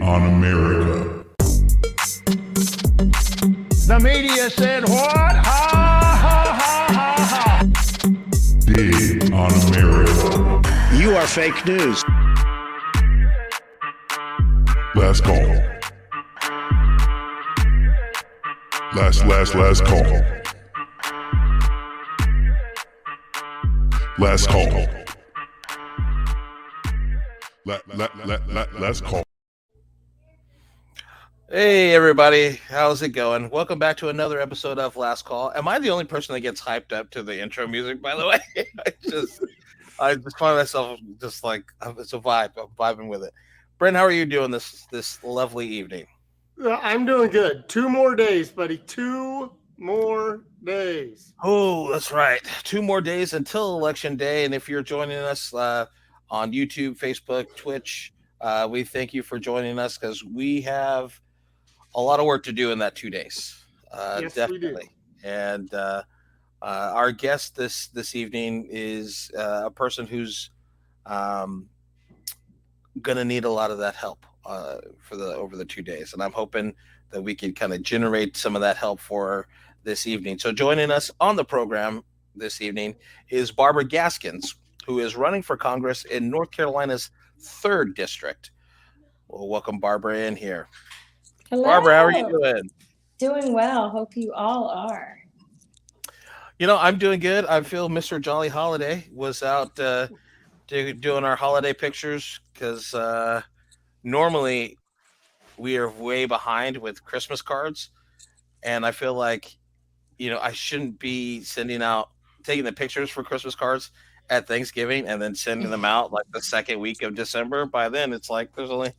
on America. The media said what? Ha ha ha ha ha. Dig on America. You are fake news. Last call. Last call. Last call. Last call. Hey everybody, how's it going? Welcome back to another episode of Last Call. Am I the only person that gets hyped up to the intro music, by the way? I just find myself just like, it's a vibe. I'm vibing with it. Brent, how are you doing this lovely evening? I'm doing good. 2 more days, buddy. 2 more days. Oh, that's right. 2 more days until Election Day. And if you're joining us on YouTube, Facebook, Twitch, we thank you for joining us because we have a lot of work to do in that 2 days. Yes, definitely. we do. And our guest this evening is a person who's gonna need a lot of that help over the 2 days, and I'm hoping that we can kind of generate some of that help for this evening. So joining us on the program this evening is Barbara Gaskins, who is running for Congress in North Carolina's 3rd district. Well, welcome Barbara in here. Hello. Barbara, how are you doing? Doing well. Hope you all are. You know, I'm doing good. I feel Mr. Jolly Holiday was out doing our holiday pictures because normally we are way behind with Christmas cards. And I feel like, you know, I shouldn't be taking the pictures for Christmas cards at Thanksgiving and then sending them out like the 2nd week of December. By then, it's like there's only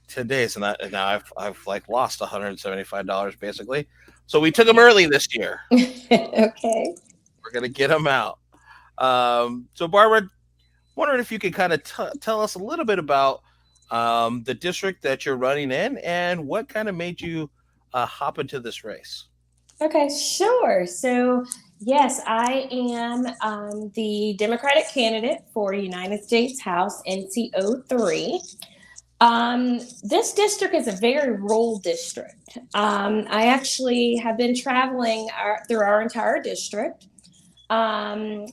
10 days, and now I've like lost $175 basically. So we took them early this year. Okay. We're gonna get them out. So Barbara, wondering if you could kind of tell us a little bit about the district that you're running in and what kind of made you hop into this race. Okay, sure. So, yes, I am the Democratic candidate for United States House NC03. This district is a very rural district. I actually have been traveling through our entire district.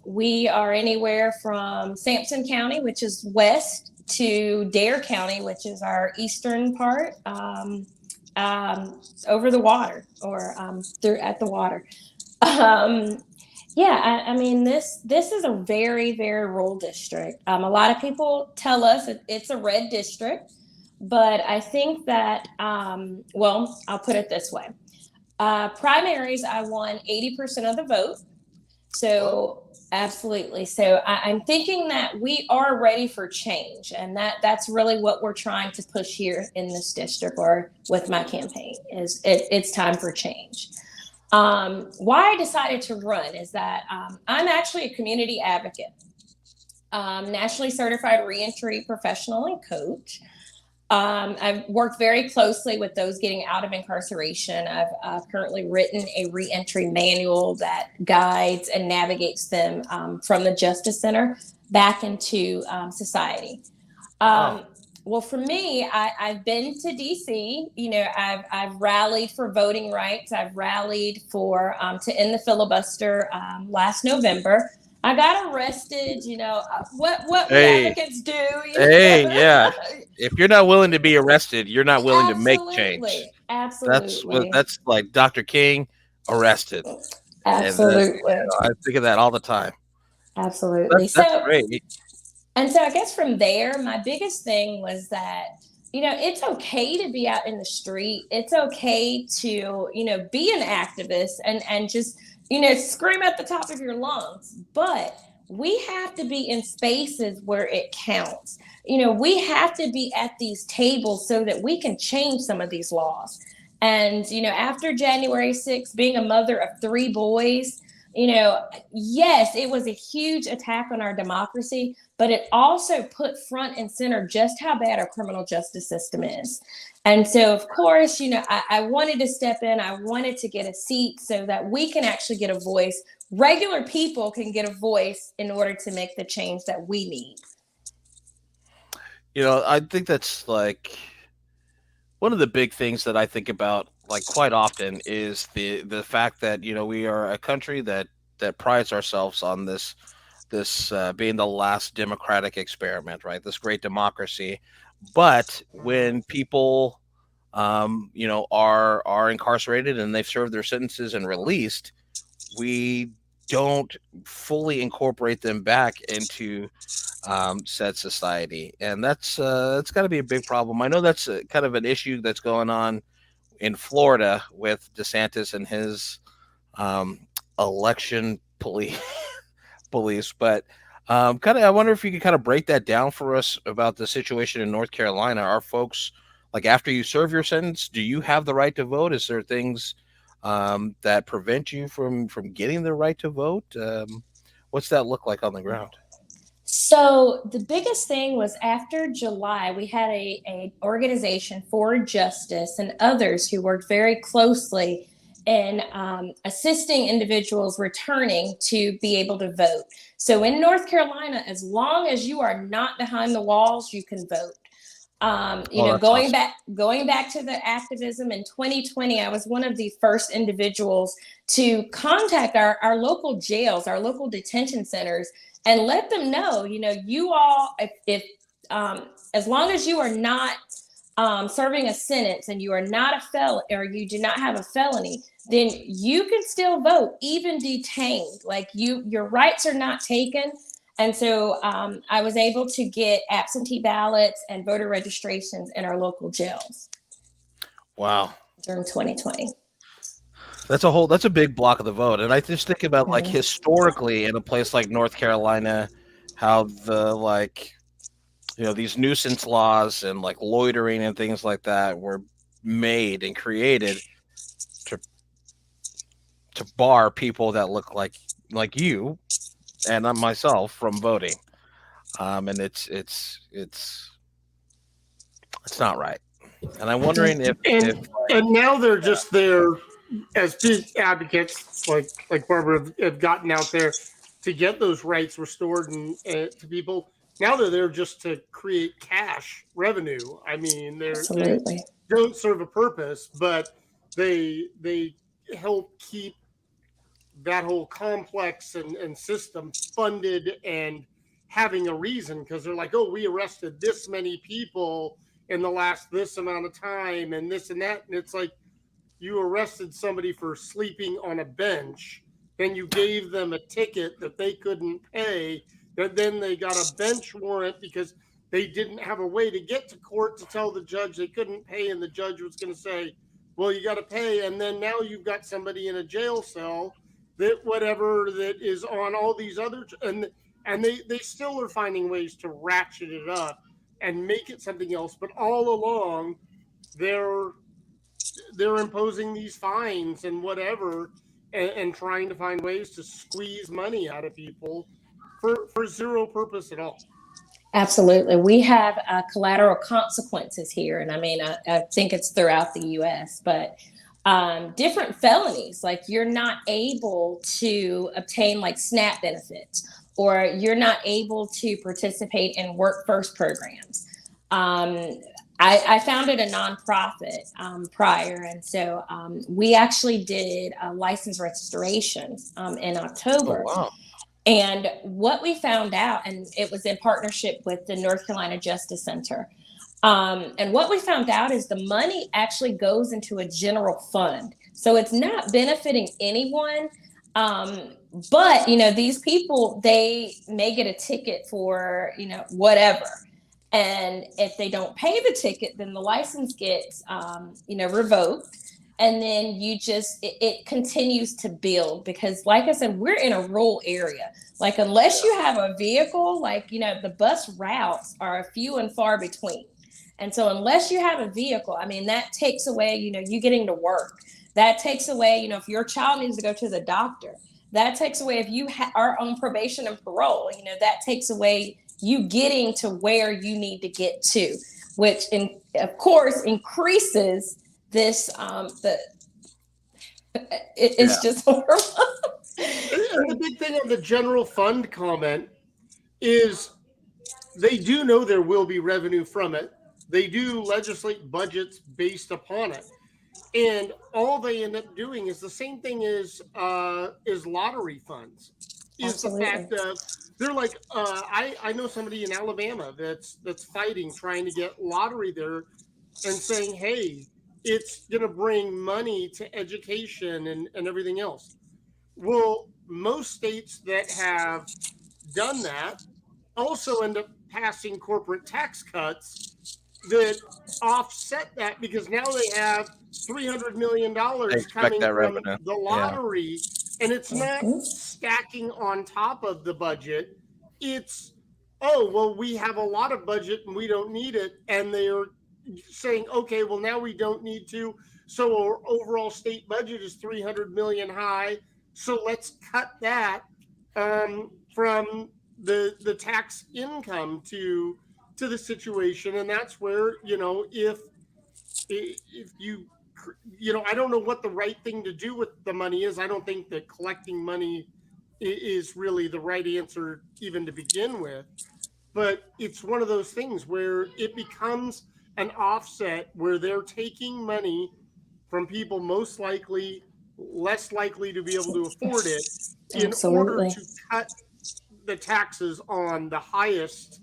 We are anywhere from Sampson County, which is west, to Dare County, which is our eastern part, over the water or through at the water. Yeah, I mean, this is a very, very rural district. A lot of people tell us it's a red district, but I think that, well, I'll put it this way. Primaries, I won 80% of the vote. So absolutely. So I'm thinking that we are ready for change. And that's really what we're trying to push here in this district or with my campaign is it's time for change. Why I decided to run is that I'm actually a community advocate, nationally certified reentry professional and coach. I've worked very closely with those getting out of incarceration. I've currently written a reentry manual that guides and navigates them from the Justice Center back into society. Well, for me, I've been to DC. You know, I've rallied for voting rights. I've rallied for to end the filibuster last November. I got arrested. You know what advocates do. Hey, yeah. If you're not willing to be arrested, you're not willing to make change. Absolutely. That's like Dr. King arrested. Absolutely. And, I think of that all the time. Absolutely. That's great. And so I guess from there, my biggest thing was that, you know, it's okay to be out in the street. It's okay to, you know, be an activist and just, you know, scream at the top of your lungs. But we have to be in spaces where it counts. You know, we have to be at these tables so that we can change some of these laws. And, you know, after January 6th, being a mother of 3 boys, you know, yes, it was a huge attack on our democracy, but it also put front and center just how bad our criminal justice system is. And so, of course, you know, I wanted to step in. I wanted to get a seat so that we can actually get a voice. Regular people can get a voice in order to make the change that we need. You know, I think that's like one of the big things that I think about like quite often is the fact that we are a country that prides ourselves on this being the last democratic experiment, right? This great democracy. But when people are incarcerated and they've served their sentences and released, we don't fully incorporate them back into said society, and that's got to be a big problem. I know that's kind of an issue that's going on in Florida with DeSantis and his election police, but I wonder if you could kind of break that down for us about the situation in North Carolina. Are folks like after you serve your sentence, do you have the right to vote? Is there things that prevent you from getting the right to vote? What's that look like on the ground? So the biggest thing was after July, we had a organization for justice and others who worked very closely in assisting individuals returning to be able to vote. So in North Carolina, as long as you are not behind the walls, you can vote. Going back to the activism in 2020, I was one of the first individuals to contact our local jails, our local detention centers, and let them know, you all, if as long as you are not serving a sentence and you are not a felon or you do not have a felony, then you can still vote, even detained. Like your rights are not taken. And so I was able to get absentee ballots and voter registrations in our local jails. Wow. During 2020. That's a big block of the vote. And I just think about like historically in a place like North Carolina, how these nuisance laws and like loitering and things like that were made and created to bar people that look like you and myself from voting. And it's not right. And I'm wondering if now they're just there as big advocates like Barbara have gotten out there to get those rights restored and to people. Now they're there just to create cash revenue. I mean, they don't serve a purpose, but they help keep that whole complex and system funded and having a reason, because they're like, oh, we arrested this many people in the last this amount of time and this and that. And it's like, you arrested somebody for sleeping on a bench, then you gave them a ticket that they couldn't pay, that then they got a bench warrant because they didn't have a way to get to court to tell the judge they couldn't pay, and the judge was going to say, well, you got to pay. And then now you've got somebody in a jail cell that is on all these other, and they still are finding ways to ratchet it up and make it something else. But all along, they're imposing these fines and whatever, and trying to find ways to squeeze money out of people for zero purpose at all. Absolutely. We have collateral consequences here. And I mean, I think it's throughout the U.S., but different felonies, like you're not able to obtain like SNAP benefits, or you're not able to participate in work first programs. I founded a nonprofit prior, and so we actually did a license restoration in October. Oh, wow. And what we found out, and it was in partnership with the North Carolina Justice Center, and what we found out is the money actually goes into a general fund. So it's not benefiting anyone. But, these people, they may get a ticket for, whatever. And if they don't pay the ticket, then the license gets, revoked. And then it continues to build, because like I said, we're in a rural area. Like, unless you have a vehicle, the bus routes are few and far between. And so unless you have a vehicle, I mean, that takes away, you getting to work. That takes away, if your child needs to go to the doctor, that takes away if you are on probation and parole, that takes away you getting to where you need to get to, which of course increases this, it's just horrible. And the big thing on the general fund comment is they do know there will be revenue from it, they do legislate budgets based upon it. And all they end up doing is the same thing as lottery funds. Is Absolutely. the fact of they're like I know somebody in Alabama that's fighting trying to get lottery there and saying, hey, it's going to bring money to education and everything else. Well, most states that have done that also end up passing corporate tax cuts that offset that, because now they have $300 million coming from revenue. the lottery, and it's not Mhm. stacking on top of the budget. It's, oh, well, we have a lot of budget and we don't need it. And they're saying, okay, well, now we don't need to. So our overall state budget is 300 million high. So let's cut that from the tax income to the situation. And that's where, if you, I don't know what the right thing to do with the money is. I don't think that collecting money is really the right answer even to begin with. But it's one of those things where it becomes an offset where they're taking money from people most likely less likely to be able to afford it in order to cut the taxes on the highest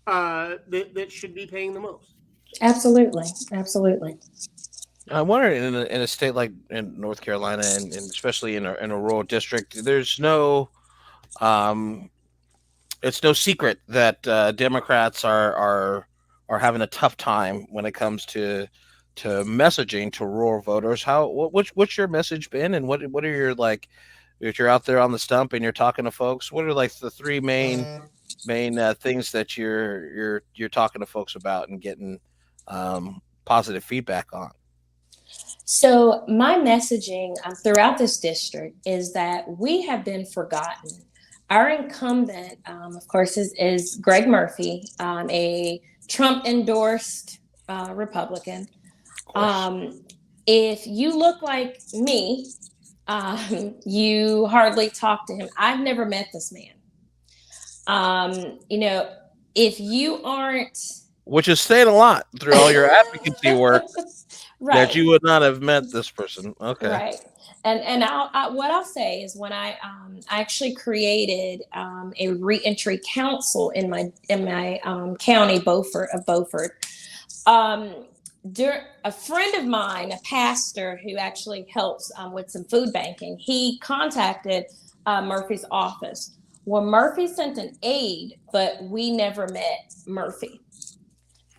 that should be paying the most. Absolutely. I wonder in a state like in North Carolina and especially in a rural district, there's no, it's no secret that Democrats are having a tough time when it comes to messaging to rural voters. What's your message been, and what are your, like, if you're out there on the stump and you're talking to folks, what are like the three main things that you're talking to folks about and getting positive feedback on? So my messaging throughout this district is that we have been forgotten. Our incumbent, of course, is Greg Murphy, a Trump-endorsed Republican. If you look like me, you hardly talk to him. I've never met this man. If you aren't... Which is saying a lot through all your advocacy work. Right. That you would not have met this person. Okay. Right. And what I'll say is when I actually created a reentry council in my county, Beaufort. A friend of mine, a pastor who actually helps with some food banking, he contacted Murphy's office. Well, Murphy sent an aide, but we never met Murphy.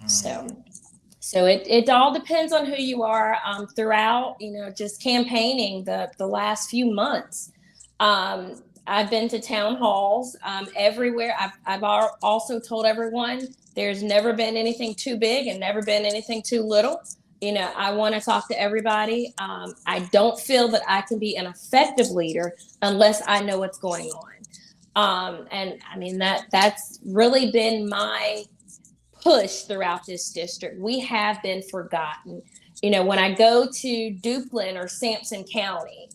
So it all depends on who you are throughout, just campaigning the last few months. I've been to town halls everywhere. I've also told everyone there's never been anything too big and never been anything too little. I want to talk to everybody. I don't feel that I can be an effective leader unless I know what's going on. And I mean, that's really been my push throughout this district. We have been forgotten. When I go to Duplin or Sampson County,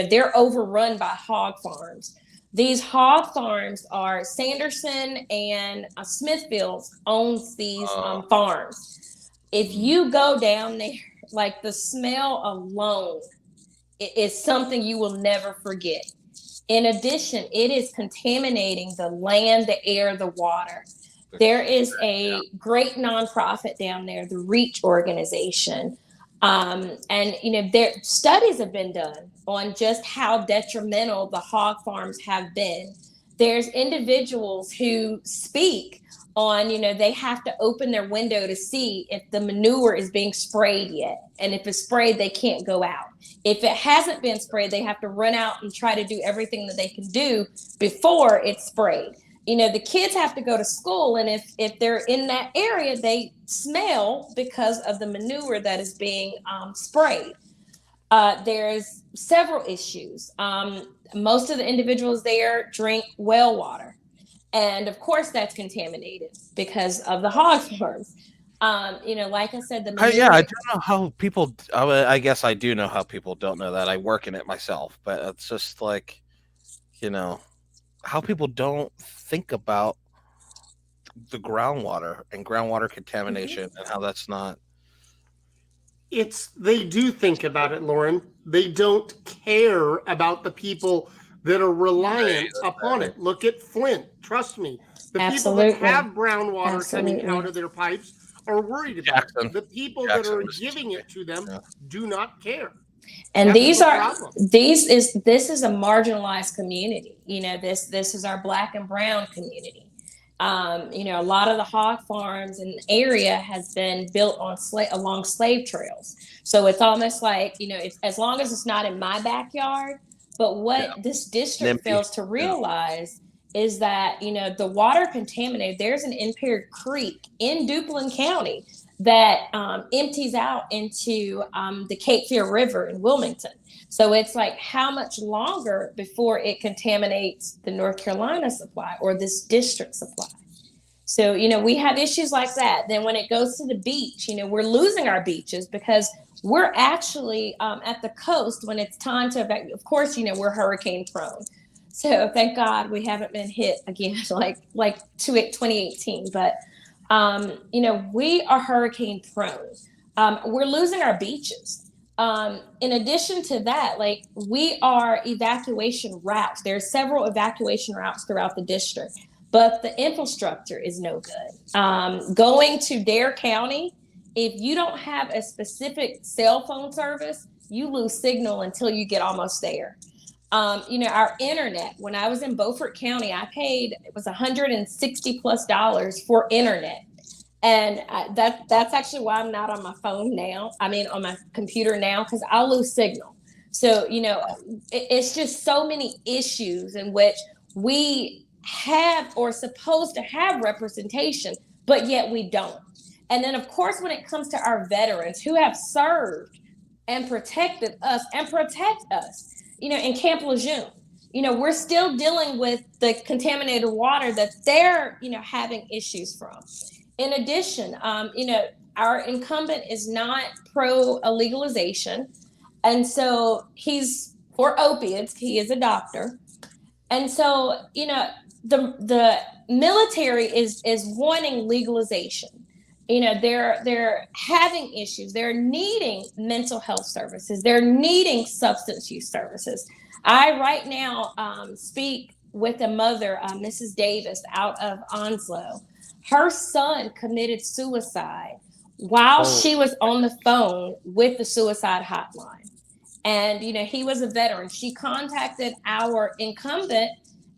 they're overrun by hog farms. These hog farms are Sanderson and Smithfield owns these farms. If you go down there, like the smell alone is something you will never forget. In addition, it is contaminating the land, the air, the water. There is a great nonprofit down there, the REACH organization. And, their studies have been done on just how detrimental the hog farms have been. There's individuals who speak on, they have to open their window to see if the manure is being sprayed yet. And if it's sprayed, they can't go out. If it hasn't been sprayed, they have to run out and try to do everything that they can do before it's sprayed. The kids have to go to school, and if they're in that area, they smell because of the manure that is being sprayed. There's several issues. Most of the individuals there drink well water, and of course that's contaminated because of the hog farms. Like I said, the manure, I don't know how people. I guess I do know how people don't know that. I work in it myself, but it's just like, how people don't think about the groundwater and groundwater contamination and how that's not. They do think about it, Lauren. They don't care about the people that are reliant upon it. Look at Flint. Trust me. The Absolutely. people that have brown water coming Absolutely. out of their pipes are worried about Jackson. it. The people Jackson that are was- giving it to them yeah. do not care. And That's this the problem. is a marginalized community. You know, this is our Black and brown community. You know, a lot of the hog farms in the area has been built on along slave trails. So it's almost like, you know, as long as it's not in my backyard. But what this district fails to realize is that, you know, the water contaminated. There's an impaired creek in Duplin County that empties out into the Cape Fear River in Wilmington. So it's like, how much longer before it contaminates the North Carolina supply or this district supply? So, you know, we have issues like that. Then when it goes to the beach, you know, we're losing our beaches because we're actually at the coast when it's time to evacuate. Of course, you know, we're hurricane prone. So thank God we haven't been hit again like 2018. But, you know, we are hurricane prone. We're losing our beaches. In addition to that, like, we are evacuation routes. There are several evacuation routes throughout the district, but the infrastructure is no good. Going to Dare County, if you don't have a specific cell phone service, you lose signal until you get almost there. You know, our internet, when I was in Beaufort County, I paid, it was $160+ for internet. And that's actually why I'm not on my phone now. I mean, on my computer now, because I'll lose signal. So, you know, it's just so many issues in which we have or supposed to have representation, but yet we don't. And then, of course, when it comes to our veterans who have served and protected us and protect us, you know, in Camp Lejeune, you know, we're still dealing with the contaminated water that they're, you know, having issues from. In addition, you know, our incumbent is not pro legalization. And so he's for opiates. He is a doctor. And so, you know, the military is wanting legalization. You know, they're having issues. They're needing mental health services. They're needing substance use services. I right now speak with a mother, Mrs. Davis, out of Onslow. Her son committed suicide while she was on the phone with the suicide hotline. And, you know, he was a veteran. She contacted our incumbent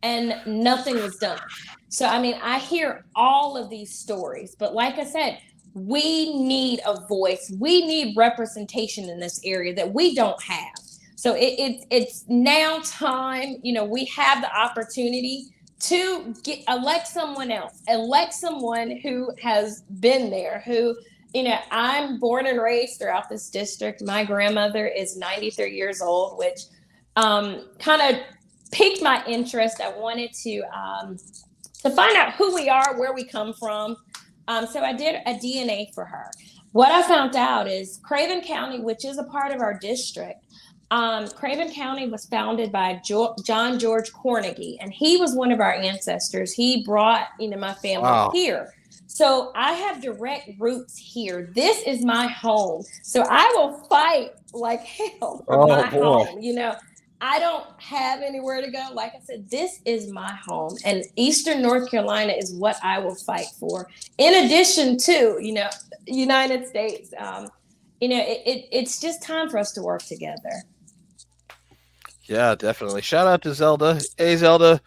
and nothing was done. So, I mean, I hear all of these stories, but like I said, we need a voice. We need representation in this area that we don't have. So it's now time, you know, we have the opportunity to elect someone else, elect someone who has been there, who, you know, I'm born and raised throughout this district. My grandmother is 93 years old, which kind of piqued my interest. I wanted to find out who we are, where we come from. So I did a DNA for her. What I found out is Craven County, which is a part of our district, Craven County was founded by John George Kornegay, and he was one of our ancestors. He brought, you know, my family here. So I have direct roots here. This is my home. So I will fight like hell for my home. You know, I don't have anywhere to go. Like I said, this is my home, and Eastern North Carolina is what I will fight for. In addition to, you know, United States, you know, it's just time for us to work together. Yeah, definitely. Shout out to Zelda. Hey, Zelda.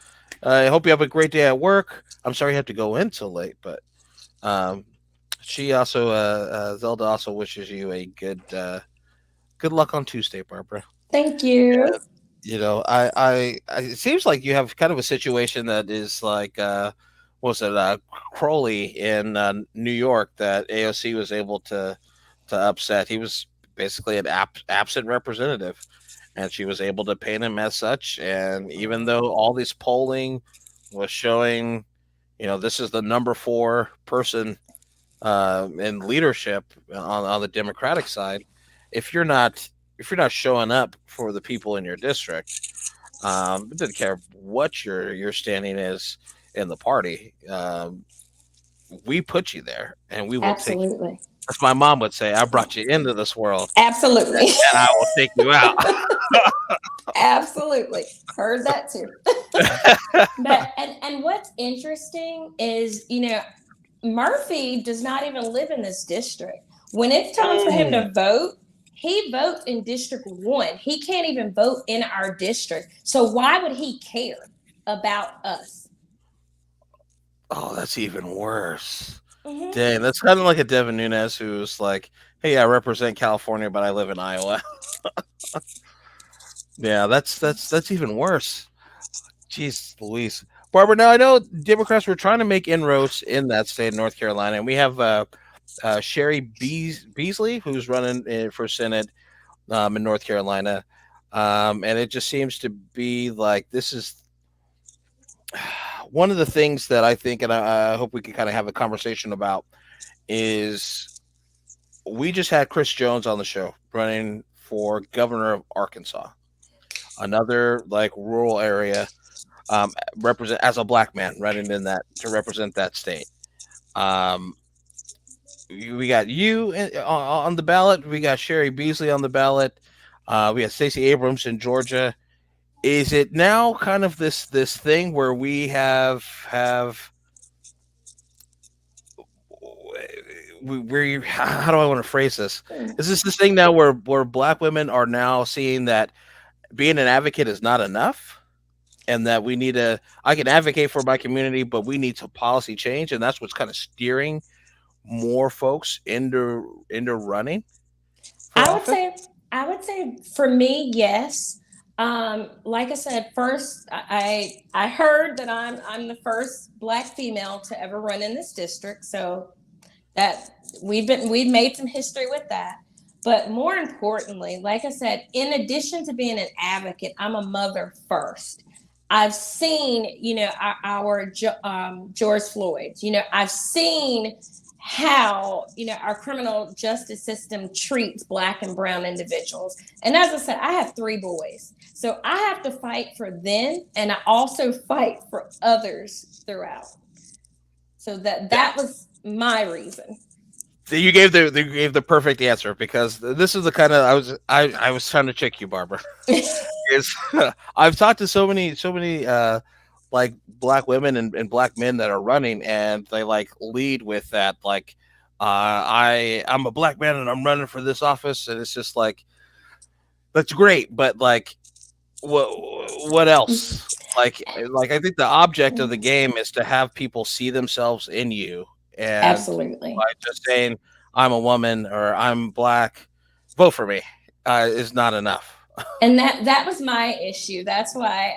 I hope you have a great day at work. I'm sorry you have to go in so late, but she also, Zelda also wishes you a good luck on Tuesday, Barbara. Thank you. Yeah, you know, I it seems like you have kind of a situation that is like, what was it, Crowley in New York that AOC was able to upset. He was basically an absent representative, and she was able to paint him as such. And even though all this polling was showing, you know, this is the number 4 person in leadership on the Democratic side, if you're not showing up for the people in your district, it doesn't care what your standing is in the party. we put you there, and we will take you. Absolutely. As my mom would say, I brought you into this world, Absolutely. and I will take you out. Absolutely. Heard that too. But and what's interesting is, Murphy does not even live in this district. When it's time for him to vote, he votes in District 1. He can't even vote in our district. So why would he care about us? Oh, that's even worse. Mm-hmm. Dang, that's kind of like a Devin Nunes who's like, "Hey, I represent California, but I live in Iowa." Yeah, that's even worse. Jeez Louise. Barbara, now I know Democrats were trying to make inroads in that state of North Carolina, and we have Sherry Beasley, who's running for Senate in North Carolina. And it just seems to be like this is one of the things that I think, and I hope we can kind of have a conversation about, is we just had Chris Jones on the show running for governor of Arkansas, another like rural area, represent as a black man running in that to represent that state. We got you on the ballot. We got Sherry Beasley on the ballot. We got Stacey Abrams in Georgia. Is it now kind of this thing where we have how do I want to phrase this? Is this thing now where black women are now seeing that being an advocate is not enough, and that we need I can advocate for my community, but we need some policy change, and that's what's kind of steering more folks into running? I would say for me, yes. Like I said, first, I heard that I'm the first Black female to ever run in this district, so that we've made some history with that. But more importantly, like I said, in addition to being an advocate, I'm a mother first. I've seen, our George Floyd. I've seen how our criminal justice system treats Black and brown individuals. And as I said, I have 3 boys, so I have to fight for them, and I also fight for others throughout. So that was my reason. You gave the perfect answer, because this is the kind of I was trying to trick you, Barbara. I've talked to so many like Black women and Black men that are running, and they like lead with that like I'm a Black man and I'm running for this office, and it's just like, that's great, but like what else? Like I think the object of the game is to have people see themselves in you, and Absolutely. by just saying I'm a woman or I'm Black, vote for me, is not enough. And that was my issue. That's why,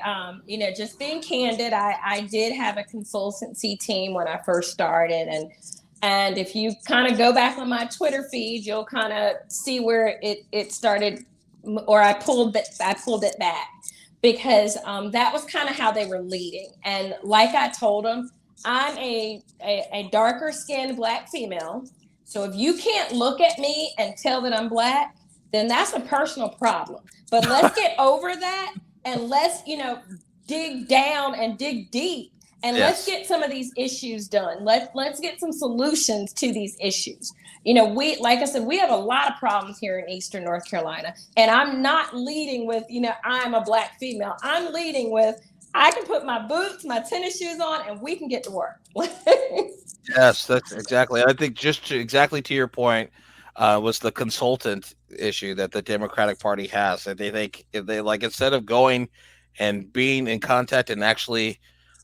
just being candid, I did have a consultancy team when I first started. And if you kind of go back on my Twitter feed, you'll kind of see where it started, or I pulled it back, because that was kind of how they were leading. And like I told them, I'm a darker skinned Black female. So if you can't look at me and tell that I'm Black, then that's a personal problem. But let's get over that, and let's, dig down and dig deep, and let's get some of these issues done. Let's get some solutions to these issues. Like I said, we have a lot of problems here in Eastern North Carolina, and I'm not leading with, I'm a Black female. I'm leading with, I can put my boots, my tennis shoes on, and we can get to work. Yes, that's exactly. I think exactly to your point, was the consultant issue that the Democratic Party has. That they think, if they like, instead of going and being in contact and actually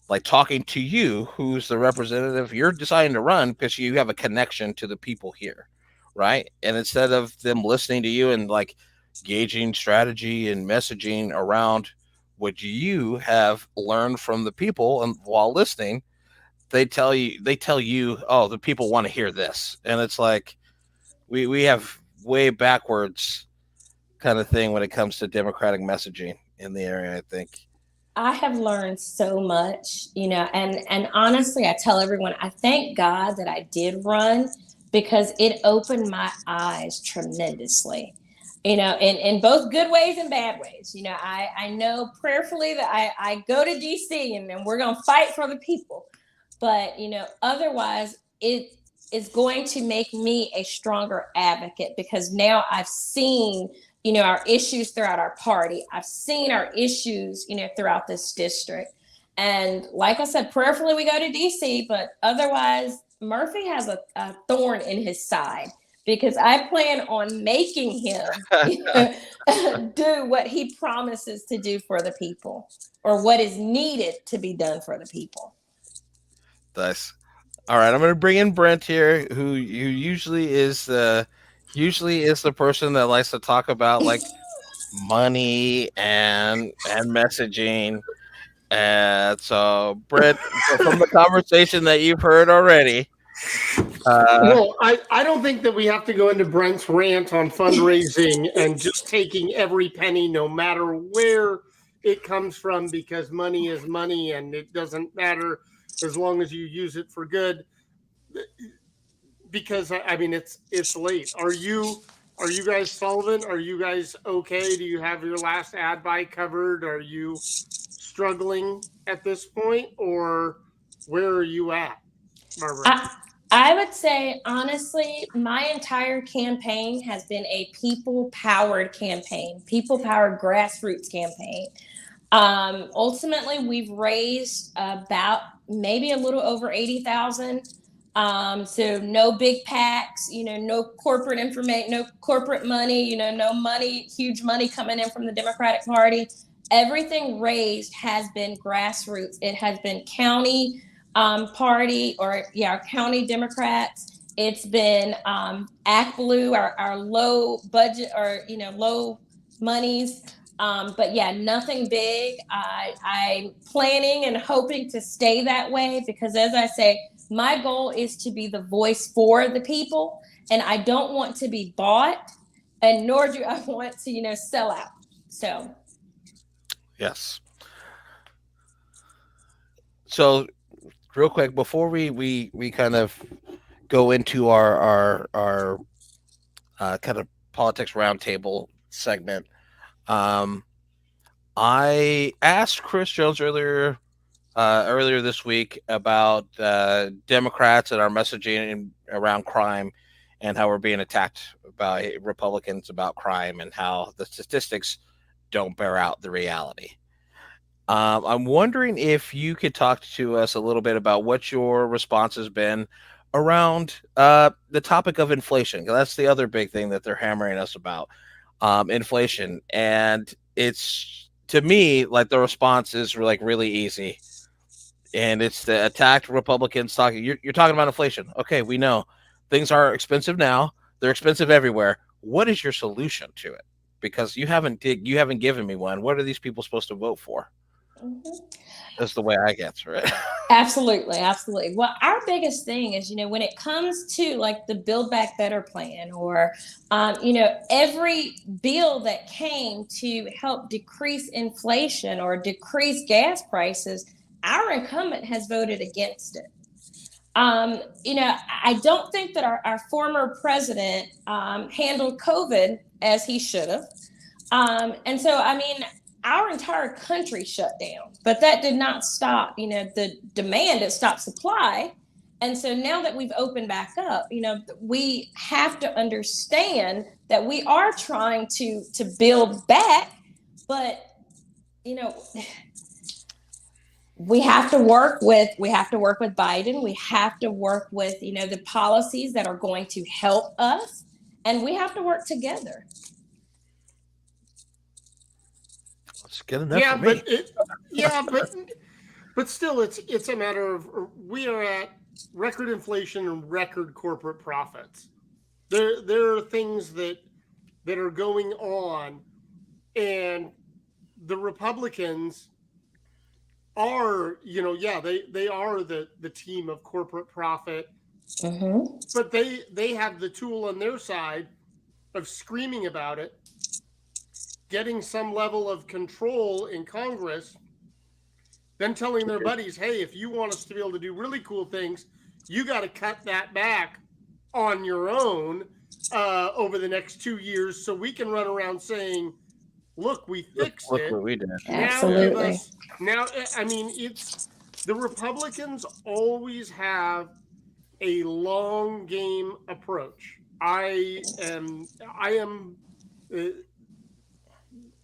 like talking to you, who's the representative, you're deciding to run because you have a connection to the people here, right? And instead of them listening to you and like gauging strategy and messaging around what you have learned from the people, and while listening, they tell you, oh, the people want to hear this, and it's like we have way backwards kind of thing when it comes to Democratic messaging in the area, I think. I have learned so much, and honestly, I tell everyone, I thank God that I did run, because it opened my eyes tremendously, in both good ways and bad ways. I know prayerfully that I go to DC and we're going to fight for the people. But, otherwise, it is going to make me a stronger advocate, because now I've seen, our issues throughout our party. I've seen our issues, throughout this district. And like I said, prayerfully we go to DC, but otherwise Murphy has a thorn in his side, because I plan on making him do what he promises to do for the people, or what is needed to be done for the people. Nice. All right, I'm going to bring in Brent here, who usually is the person that likes to talk about like money and messaging. And so, Brent, from the conversation that you've heard already. Well, I don't think that we have to go into Brent's rant on fundraising and just taking every penny, no matter where it comes from, because money is money and it doesn't matter as long as you use it for good. Because I mean, it's late. Are you guys solvent? Are you guys okay? Do you have your last ad buy covered? Are you struggling at this point, or where are you at, Barbara? I would say, honestly, my entire campaign has been a people-powered campaign, people-powered grassroots campaign. Ultimately, we've raised about maybe a little over 80,000. So no big PACs, no corporate information, no corporate money, no money, huge money coming in from the Democratic Party. Everything raised has been grassroots. It has been county party, or county Democrats. It's been Act Blue, our low budget, or low monies. But nothing big. I'm planning and hoping to stay that way, because as I say, my goal is to be the voice for the people, and I don't want to be bought, and nor do I want to sell out. So Yes. So real quick, before we kind of go into our kind of politics roundtable segment, I asked Chris Jones earlier this week about Democrats and our messaging around crime, and how we're being attacked by Republicans about crime, and how the statistics don't bear out the reality. I'm wondering if you could talk to us a little bit about what your response has been around the topic of inflation, because that's the other big thing that they're hammering us about, inflation. And it's, to me, like, the response is like really easy, and it's the attacked Republicans talking. You're talking about inflation. Okay, we know things are expensive now. They're expensive everywhere. What is your solution to it? Because you haven't given me one. What are these people supposed to vote for? Mm-hmm. That's the way I answer it. Absolutely. Well, our biggest thing is, when it comes to like the Build Back Better plan, or, every bill that came to help decrease inflation or decrease gas prices, our incumbent has voted against it. I don't think that our former president handled COVID as he should have. And so, I mean, our entire country shut down, but that did not stop, the demand. It stopped supply. And so now that we've opened back up, we have to understand that we are trying to build back, but, we have to work with Biden. We have to work with, the policies that are going to help us, and we have to work together. It's good enough for me. But still, it's a matter of, we are at record inflation and record corporate profits. There are things that are going on, and the Republicans are, they are the team of corporate profit, Mm-hmm. but they have the tool on their side of screaming about it, getting some level of control in Congress, then telling their buddies, hey, if you want us to be able to do really cool things, you got to cut that back on your own over the next 2 years, so we can run around saying, look, we fixed it. Look what we did. Absolutely. Now, I mean, it's the Republicans always have a long game approach. I am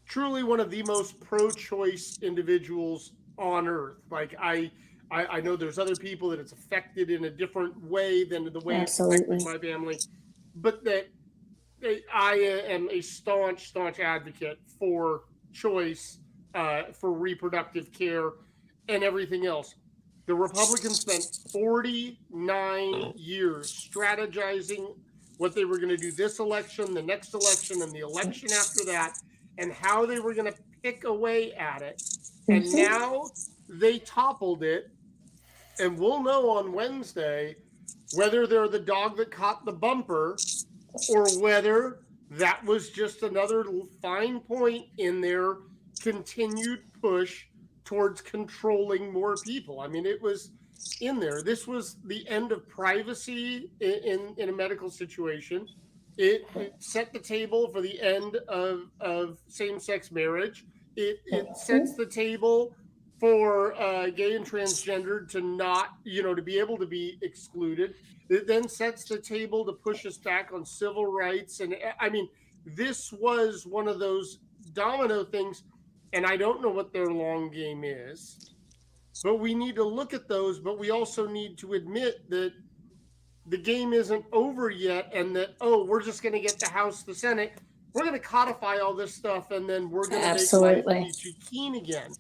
truly one of the most pro-choice individuals on earth. Like I know there's other people that it's affected in a different way than the way it's affected my family, but that I am a staunch advocate for choice, for reproductive care and everything else. The Republicans spent 49 years strategizing what they were going to do this election, the next election, and the election after that, and how they were going to pick away at it. And now they toppled it. And we'll know on Wednesday whether they're the dog that caught the bumper or whether that was just another fine point in their continued push towards controlling more people. I mean, it was in there. This was the end of privacy in a medical situation. It set the table for the end of same-sex marriage. It sets the table for gay and transgender to not, to be able to be excluded. It then sets the table to push us back on civil rights. And I mean, this was one of those domino things, and I don't know what their long game is, but we need to look at those, but we also need to admit that the game isn't over yet, and that, we're just going to get the House, the Senate. We're going to codify all this stuff, and then we're going to make life peachy keen again.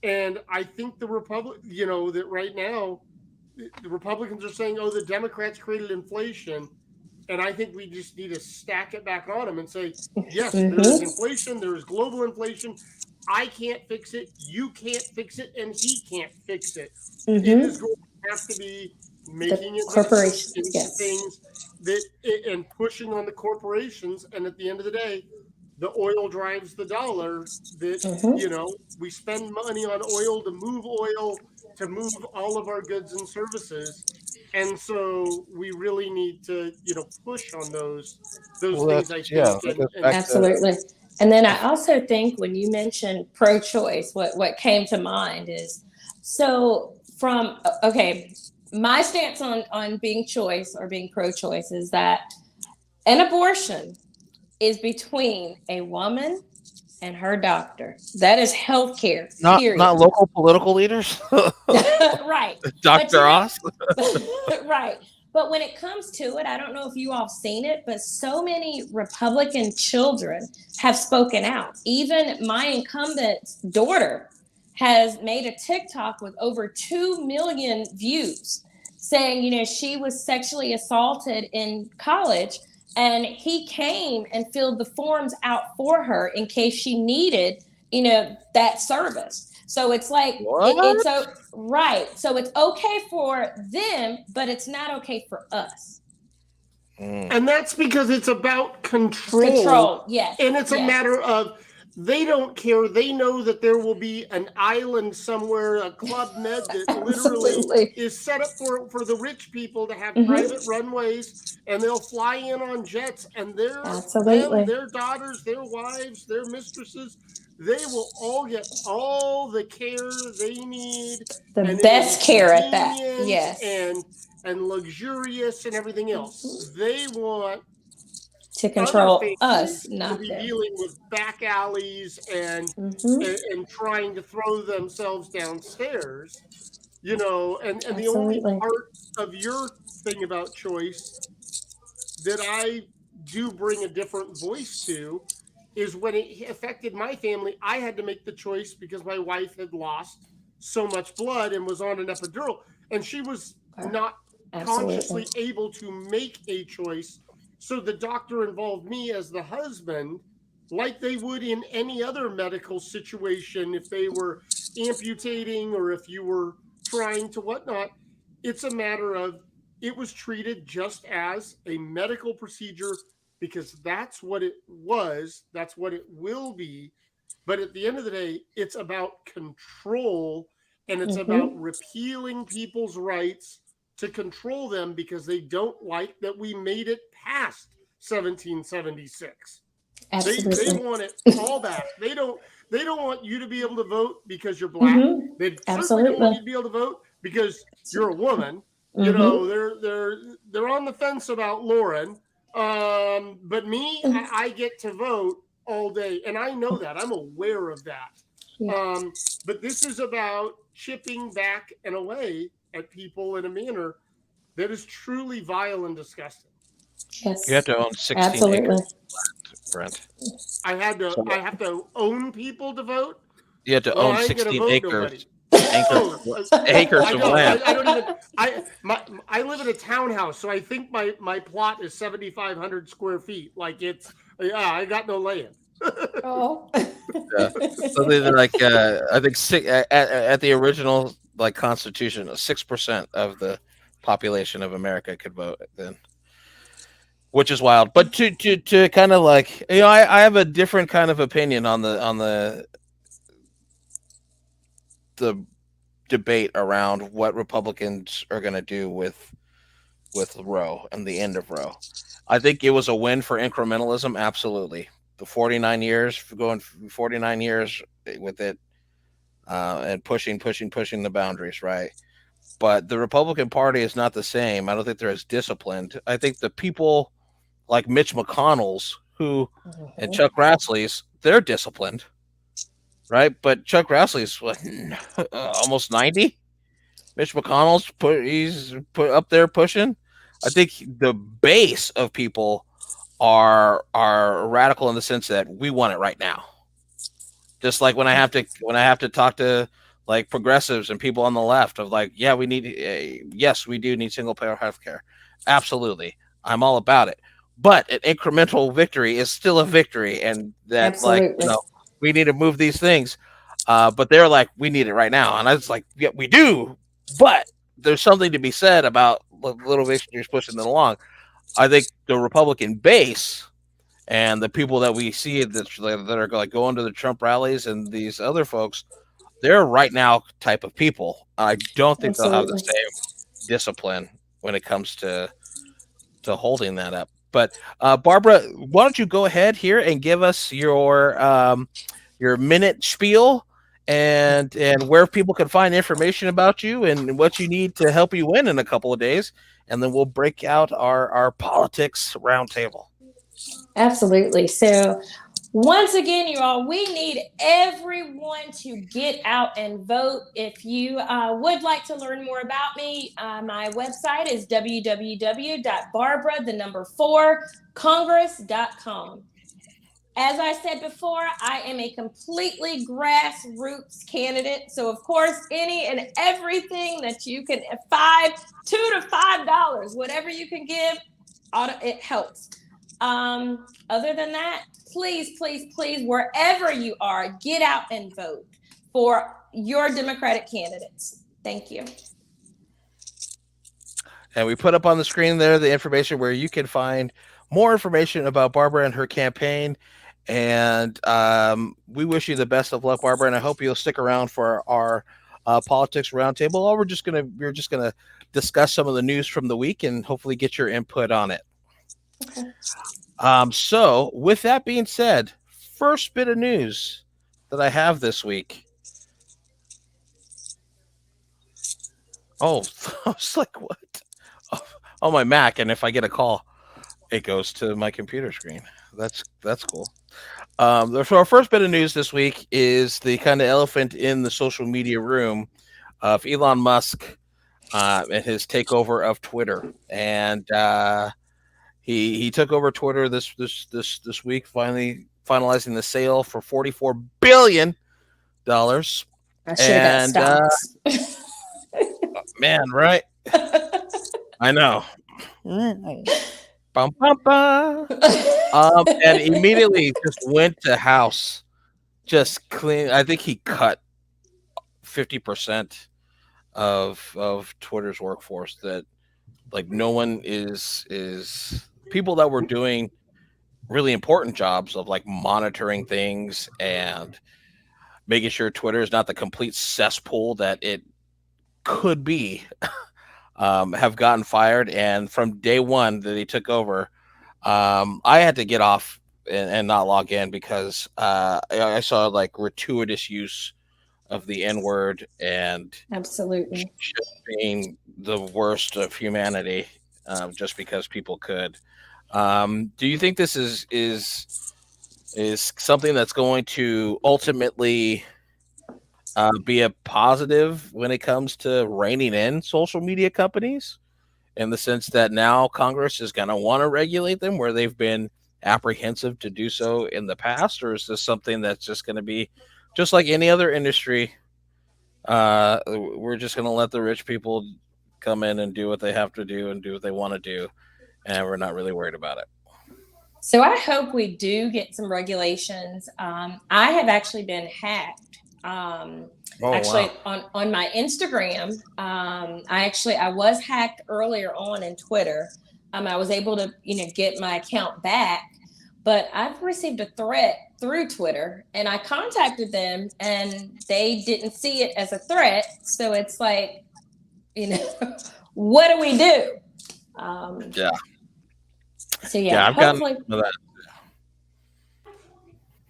And I think the that right now, the Republicans are saying, the Democrats created inflation. And I think we just need to stack it back on them and say, yes, there is inflation. There is global inflation. I can't fix it. You can't fix it. And he can't fix it. It is going to have to be making it corporations things and pushing on the corporations. And at the end of the day, the oil drives the dollar. That we spend money on oil to move all of our goods and services, and so we really need to push on those things. I think, absolutely. And then I also think when you mentioned pro-choice, what came to mind is my stance on being choice or being pro-choice is that an abortion is between a woman and her doctor. That is healthcare. Not local political leaders. Right. Dr. Oz. Right. But when it comes to it, I don't know if you all have seen it, but so many Republican children have spoken out. Even my incumbent's daughter has made a TikTok with over 2 million views saying, she was sexually assaulted in college. And he came and filled the forms out for her in case she needed, that service. So it's like, right. So it's okay for them, but it's not okay for us. And that's because it's about control. Control, yes. And it's a matter of, they don't care. They know that there will be an island somewhere, a Club Med that literally is set up for the rich people to have private runways, and they'll fly in on jets, and their daughters, their wives, their mistresses, they will all get all the care they need. The best care at that. Yes. And luxurious and everything else. They want to control us, not to be dealing with back alleys and trying to throw themselves downstairs, and the only part of your thing about choice that I do bring a different voice to is when it affected my family. I had to make the choice because my wife had lost so much blood and was on an epidural, and she was not consciously able to make a choice. So the doctor involved me as the husband, like they would in any other medical situation. If they were amputating or if you were trying to whatnot, it's a matter of, it was treated just as a medical procedure because that's what it was. That's what it will be. But at the end of the day, it's about control, and it's about repealing people's rights to control them because they don't like that we made it past 1776. They want it all back. They don't want you to be able to vote because you're black. They certainly don't want you to be able to vote because you're a woman. You know, they're on the fence about Lourin. But me, I get to vote all day, and I know that. I'm aware of that. Yeah. But this is about chipping back and away at people in a manner that is truly vile and disgusting. Yes. You have to own 16 Absolutely. acres, Brent. I have to own people to vote. You have to Well, own I ain't gonna 16 vote acres. nobody. Acres I of know. land. I don't even. I live in a townhouse, so I think my plot is 7,500 square feet. Like it's I got no land. Oh. So they're like, I think at the original like Constitution, 6% of the population of America could vote then, which is wild. But to kind of like, I have a different kind of opinion on the debate around what Republicans are going to do with Roe and the end of Roe. I think it was a win for incrementalism, absolutely. The 49 years, going 49 years with it, and pushing the boundaries, right? But the Republican Party is not the same. I don't think they're as disciplined. I think the people like Mitch McConnell's and Chuck Grassley's, they're disciplined, right? But Chuck Grassley's what, almost 90. Mitch McConnell's he's put up there pushing. I think the base of people are radical in the sense that we want it right now. Just like when I have to talk to like progressives and people on the left of like, yeah, we do need single payer healthcare. Absolutely. I'm all about it. But an incremental victory is still a victory, and that Absolutely. like we need to move these things. But they're like, we need it right now. And I was like, yeah, we do, but there's something to be said about little victories pushing them along. I think the Republican base and the people that we see that are like going to the Trump rallies and these other folks, they're right now type of people. I don't think they'll have the same discipline when it comes to holding that up. But Barbara, why don't you go ahead here and give us your minute spiel and where people can find information about you and what you need to help you win in a couple of days, and then we'll break out our politics roundtable. Absolutely. So once again, you all, we need everyone to get out and vote. If you would like to learn more about me, my website is www.barbara4congress.com. As I said before, I am a completely grassroots candidate. So, of course, any and everything that you can, $2 to $5, whatever you can give, it helps. Other than that, please, wherever you are, get out and vote for your Democratic candidates. Thank you. And we put up on the screen there the information where you can find more information about Barbara and her campaign. And we wish you the best of luck, Barbara, and I hope you'll stick around for our politics roundtable. Or we're just gonna discuss some of the news from the week and hopefully get your input on it. Okay. So with that being said, first bit of news that I have this week. Oh, I was like, what? Oh, my Mac, and if I get a call, it goes to my computer screen. That's cool. So our first bit of news this week is the kind of elephant in the social media room of Elon Musk and his takeover of Twitter. And he took over Twitter this week, finally finalizing the sale for $44 billion. I should have got stocks. Man, right? I know. Bum, bum, bum. And immediately just went to house, just clean. I think he cut 50% of Twitter's workforce. That like no one is people that were doing really important jobs of like monitoring things and making sure Twitter is not the complete cesspool that it could be. Have gotten fired, and from day one that he took over, I had to get off and not log in because I saw like gratuitous use of the N word and Absolutely. just being the worst of humanity, just because people could. Do you think this is something that's going to ultimately be a positive when it comes to reining in social media companies, in the sense that now Congress is going to want to regulate them where they've been apprehensive to do so in the past? Or is this something that's just going to be just like any other industry? We're just going to let the rich people come in and do what they have to do and do what they want to do, and we're not really worried about it. So I hope we do get some regulations. I have actually been hacked. Actually, Wow. on my Instagram, I was hacked earlier on in Twitter. I was able to get my account back, but I've received a threat through Twitter, and I contacted them, and they didn't see it as a threat. So it's like, what do we do? Yeah. So Yeah, I've gotten hopefully. some of that.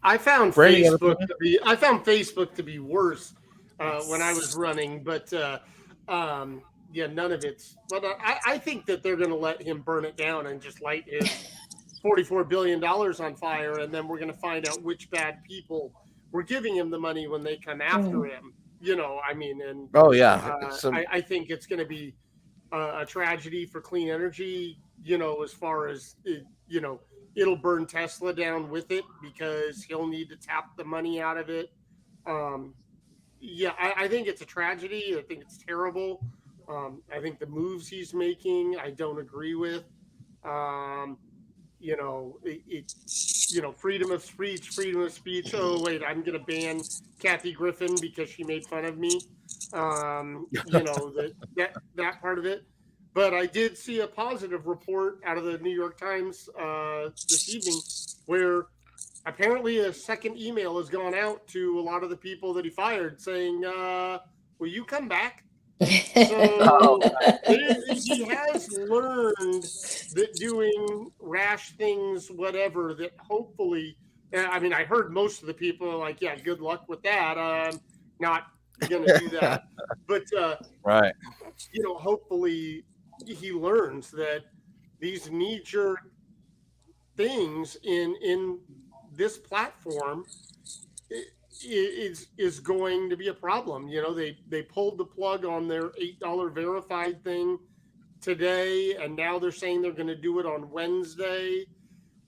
I found Bray, you got a Facebook to be worse when I was running, but yeah, none of it's. But I think that they're going to let him burn it down and just light his $44 billion on fire, and then we're going to find out which bad people were giving him the money when they come after him. And Oh yeah. I think it's going to be a tragedy for clean energy. As far as it'll burn Tesla down with it because he'll need to tap the money out of it. I think it's a tragedy. I think it's terrible. I think the moves he's making, I don't agree with. Freedom of speech. Oh, wait, I'm going to ban Kathy Griffin because she made fun of me. That part of it. But I did see a positive report out of the New York Times this evening where apparently a second email has gone out to a lot of the people that he fired saying, will you come back? So he has learned that doing rash things, whatever, that hopefully, I heard most of the people are like, yeah, good luck with that. I'm not going to do that. But, right. Hopefully he learns that these knee-jerk things in this platform is going to be a problem. They pulled the plug on their $8 verified thing today, and now they're saying they're going to do it on Wednesday.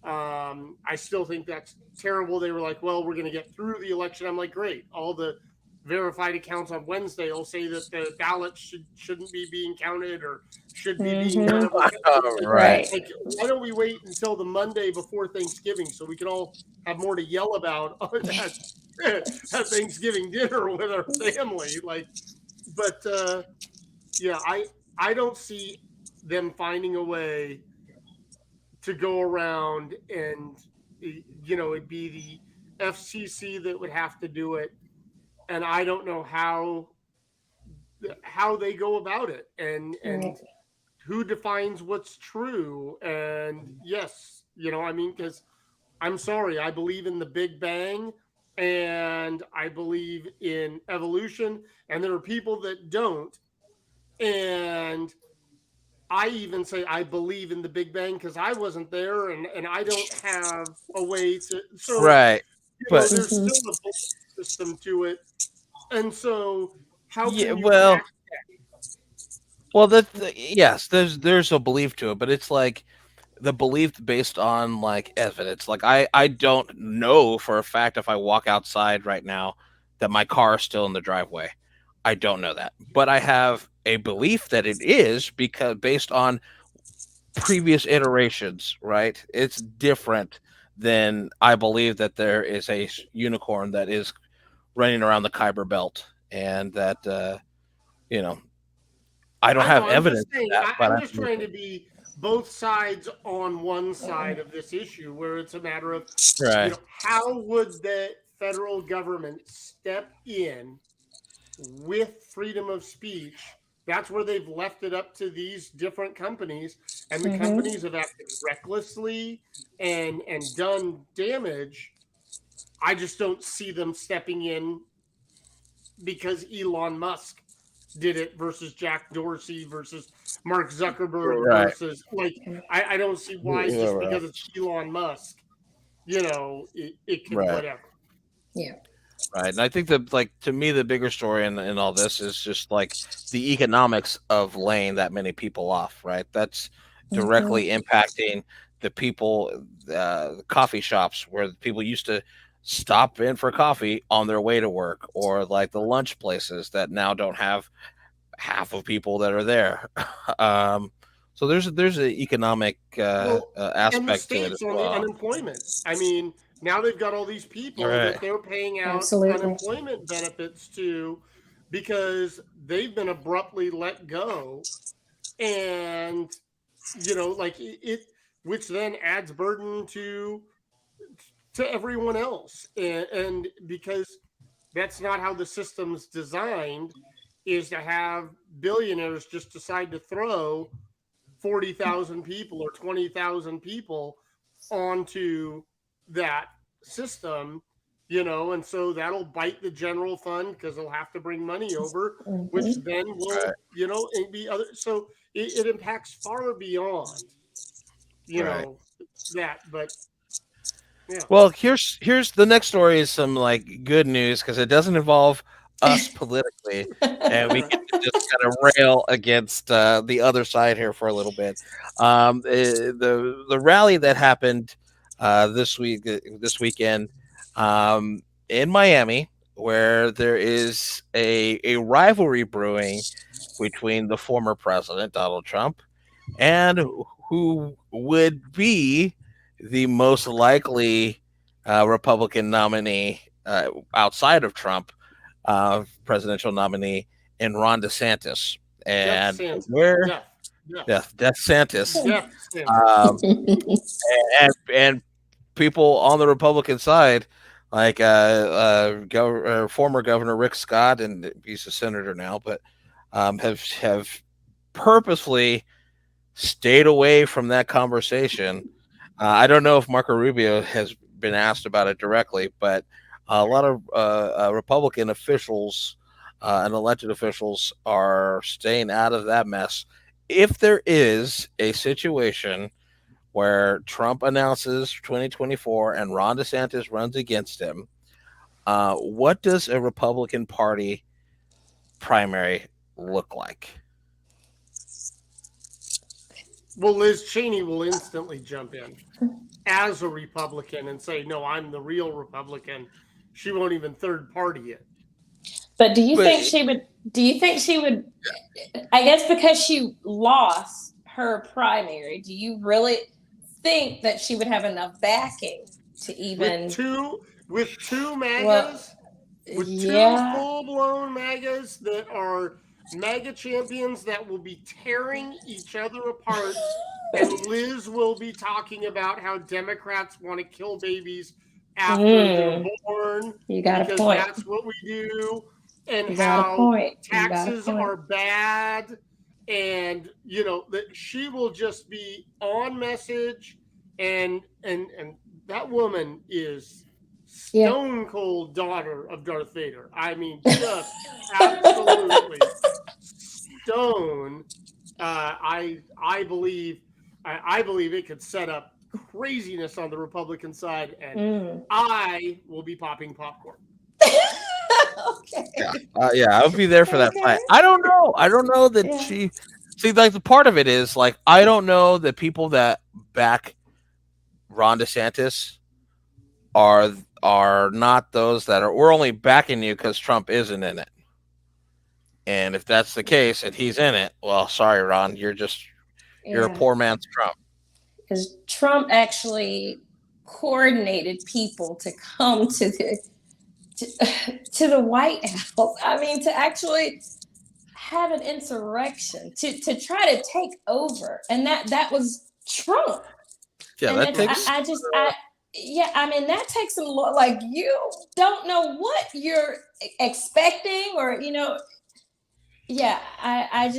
I still think that's terrible. They were like, well, we're going to get through the election. I'm like, great. All the verified accounts on Wednesday will say that the ballots shouldn't be being counted or should be being whatever. Right. Like, why don't we wait until the Monday before Thanksgiving so we can all have more to yell about at Thanksgiving dinner with our family? I don't see them finding a way to go around, and it'd be the FCC that would have to do it. And I don't know how they go about it, and who defines what's true. And yes, because I'm sorry, I believe in the Big Bang and I believe in evolution, and there are people that don't. And I even say I believe in the Big Bang because I wasn't there, and I don't have a way to. So right. But there's still a belief system to it. And so, how can you yes, there's a belief to it, but it's like the belief based on like evidence. Like I don't know for a fact if I walk outside right now that my car is still in the driveway. I don't know that, but I have a belief that it is because based on previous iterations, right? It's different than I believe that there is a unicorn that is running around the Kuiper Belt, and that I don't have evidence of that. But I'm just trying to be both sides on one side of this issue, where it's a matter of how would the federal government step in with freedom of speech? That's where they've left it up to these different companies, and the companies have acted recklessly and done damage. I just don't see them stepping in because Elon Musk did it versus Jack Dorsey versus Mark Zuckerberg Right. versus I don't see why just because it's Elon Musk, it can Right. whatever. Yeah. Right. And I think that, like, to me, the bigger story in all this is just like the economics of laying that many people off, right? That's directly impacting the people, the coffee shops where people used to stop in for coffee on their way to work, or like the lunch places that now don't have half of people that are there. So there's an economic Well, and the aspect to it as states on the well. unemployment. I mean, now they've got all these people Right. that they're paying out Absolutely. unemployment benefits to because they've been abruptly let go. And, which then adds burden to everyone else. And because that's not how the system's designed, is to have billionaires just decide to throw 40,000 people or 20,000 people onto that system, and so that'll bite the general fund because they'll have to bring money over, which then will, and be other. So it impacts far beyond, that. But yeah. Well, here's the next story is some like good news because it doesn't involve us politically, and we can just kind of rail against the other side here for a little bit. The rally that happened this weekend in Miami, where there is a rivalry brewing between the former president Donald Trump and who would be the most likely Republican nominee outside of Trump, presidential nominee, in Ron DeSantis. And DeSantis. And people on the Republican side, like former Governor Rick Scott, and he's a senator now, but have purposefully stayed away from that conversation. I don't know if Marco Rubio has been asked about it directly, but a lot of Republican officials and elected officials are staying out of that mess. If there is a situation where Trump announces 2024 and Ron DeSantis runs against him, what does a Republican Party primary look like? Well, Liz Cheney will instantly jump in as a Republican and say, "No, I'm the real Republican." She won't even third party it. But do you think she would? Do you think she would? I guess because she lost her primary, do you really think that she would have enough backing to even with two MAGAs, two full-blown MAGAs that are MAGA champions that will be tearing each other apart, and Liz will be talking about how Democrats want to kill babies after they're born. You got because a point. That's what we do, and how taxes are bad, and that she will just be on message, and that woman is stone cold daughter of Darth Vader. I mean, just absolutely stone. I believe it could set up craziness on the Republican side, and I will be popping popcorn. I'll be there for that fight. I don't know that she. See, like, the part of it is like, I don't know that people that back Ron DeSantis are not those that are. We're only backing you because Trump isn't in it. And if that's the case and he's in it, well, sorry, Ron, you're a poor man's Trump. Because Trump actually coordinated people to come to the White House. I mean, to actually have an insurrection, to try to take over, and that was Trump. Yeah, and that takes. I mean, that takes a lot. Like, you don't know what you're expecting, or Yeah, I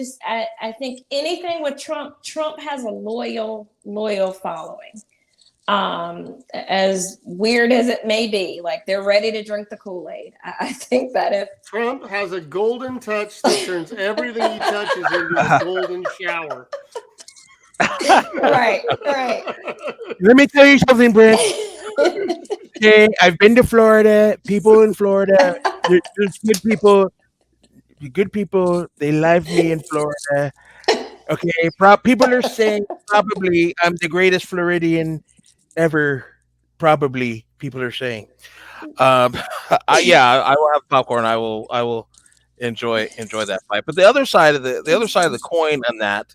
think anything with Trump has a loyal following. as weird as it may be, like they're ready to drink the Kool-Aid. I think that if Trump has a golden touch that turns everything he touches into a golden shower. right. Let me tell you something, Brent. Okay, I've been to Florida. People in Florida, there's good people. Good people. They love me in Florida. Okay, people are saying probably I'm the greatest Floridian ever. Probably people are saying. I will have popcorn. I will enjoy that fight. But the other side of the coin on that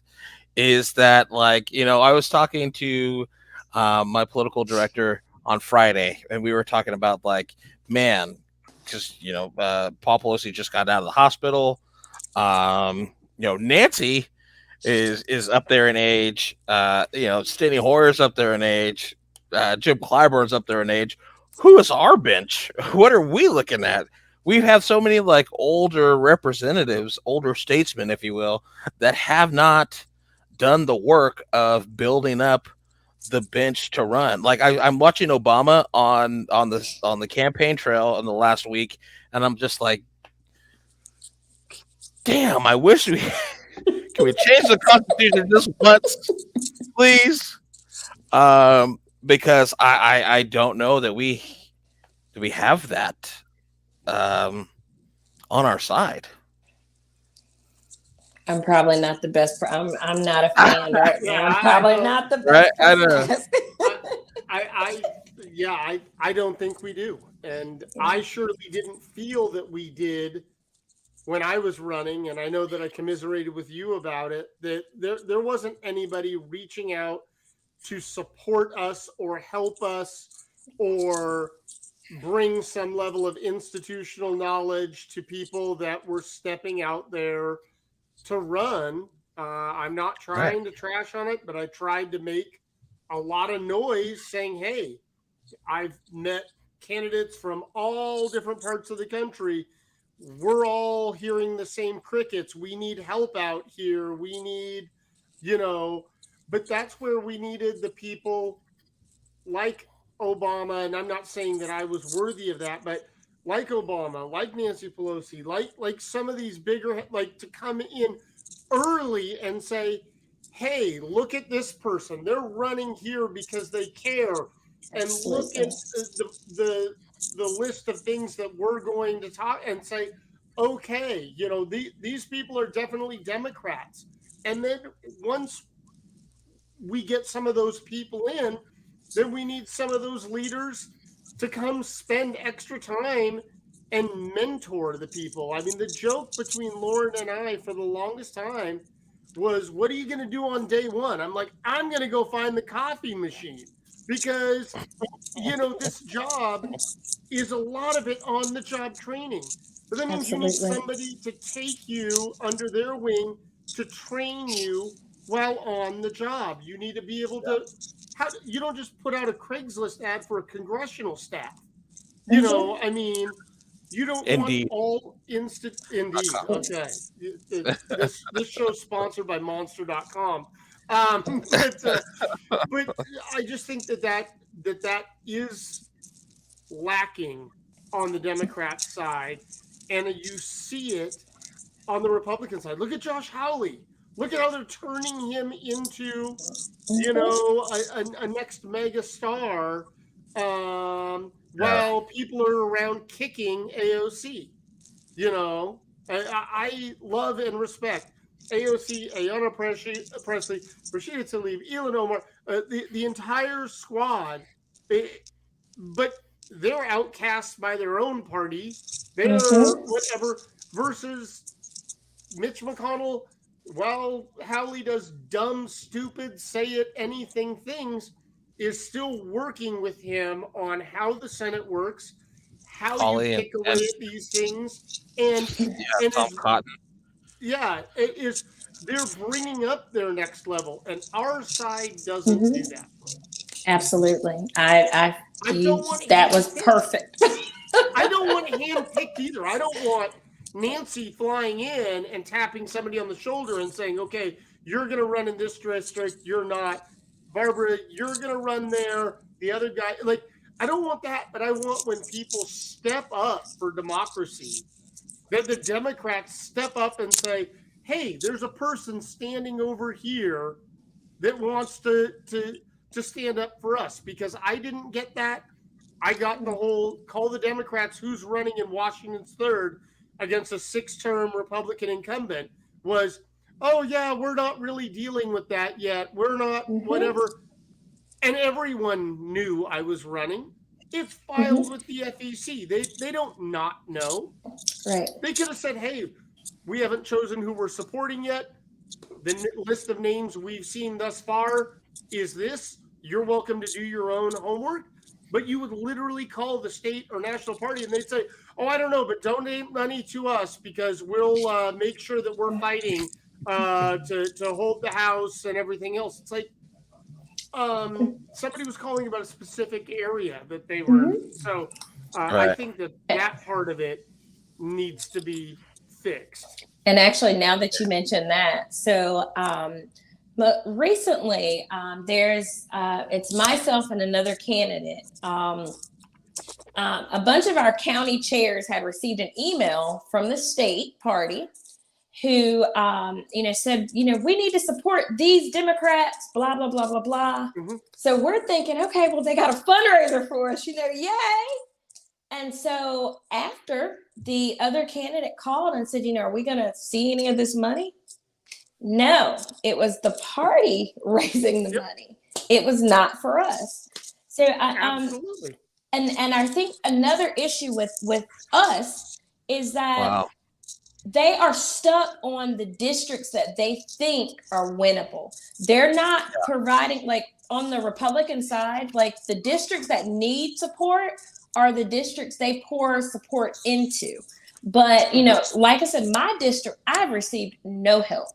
is that, like, I was talking to my political director on Friday, and we were talking about, like, man, because Paul Pelosi just got out of the hospital. Nancy is up there in age. Steny Hoyer's up there in age. Jim Clyburn's up there in age. Who is our bench? What are we looking at? We have so many, like, older representatives, older statesmen, if you will, that have not done the work of building up the bench to run. Like, I'm watching Obama on the campaign trail in the last week, and I'm just like, damn, I wish can we change the Constitution just once, please? Because I don't know that we have that on our side. I'm probably not the best. I'm not a fan right now. I'm probably not the best. Right? I don't think we do. And I surely didn't feel that we did when I was running. And I know that I commiserated with you about it, that there wasn't anybody reaching out to support us or help us or bring some level of institutional knowledge to people that were stepping out there to run. I'm not trying to trash on it, but I tried to make a lot of noise saying, hey, I've met candidates from all different parts of the country. We're all hearing the same crickets. We need help out here. We need, but that's where we needed the people like Obama. And I'm not saying that I was worthy of that, but like Obama, like Nancy Pelosi, like some of these bigger, like, to come in early and say, hey, look at this person. They're running here because they care. And look at the list of things that we're going to talk and say, okay, these people are definitely Democrats. And then once we get some of those people in, then we need some of those leaders to come spend extra time and mentor the people. I mean, the joke between Lourin and I for the longest time was, what are you going to do on day one? I'm like, I'm going to go find the coffee machine, because, this job is a lot of it on the job training. But that means you need somebody to take you under their wing to train you while on the job. You need to be able to, you don't just put out a Craigslist ad for a congressional staff. I mean, you don't want all instant. Indeed. Okay. This show's sponsored by monster.com. But I just think that is lacking on the Democrat side. And you see it on the Republican side. Look at Josh Hawley. Look at how they're turning him into, a next mega star, while people are around kicking AOC. I love and respect AOC, Ayanna Presley, Rashida Tlaib, Elon Omar, the entire squad. But they're outcast by their own party. They're whatever, versus Mitch McConnell. While Howley does dumb, stupid, say it, anything things, is still working with him on how the Senate works, how you kick away at these things, and Tom Cotton. It is. They're bringing up their next level, and our side doesn't do that. Absolutely, I that was perfect. I don't want hand-picked either. I don't want Nancy flying in and tapping somebody on the shoulder and saying, okay, you're going to run in this district, you're not. Barbara, you're going to run there. The other guy, like, I don't want that, but I want when people step up for democracy, that the Democrats step up and say, hey, there's a person standing over here that wants to stand up for us, because I didn't get that. I got the whole call the Democrats who's running in Washington's 3rd against a 6-term Republican incumbent was, oh yeah, we're not really dealing with that yet. We're not whatever. And everyone knew I was running. It's filed with the FEC. They don't not know. Right. They could have said, hey, we haven't chosen who we're supporting yet. The list of names we've seen thus far is this. You're welcome to do your own homework. But you would literally call the state or national party and they'd say, oh, I don't know, but donate money to us because we'll make sure that we're fighting to hold the house and everything else. It's like somebody was calling about a specific area that they were. So I think that part of it needs to be fixed. And actually, now that you mentioned that, so but recently there's it's myself and another candidate. A bunch of our county chairs had received an email from the state party who said, we need to support these Democrats, blah, blah, blah, blah, blah. So we're thinking, okay, well, they got a fundraiser for us, yay. And so after the other candidate called and said, are we going to see any of this money? No, it was the party raising the money. It was not for us. So Absolutely. And I think another issue with us is that Wow. they are stuck on the districts that they think are winnable. They're not providing, like on the Republican side, like the districts that need support are the districts they pour support into. But, like I said, my district, I've received no help.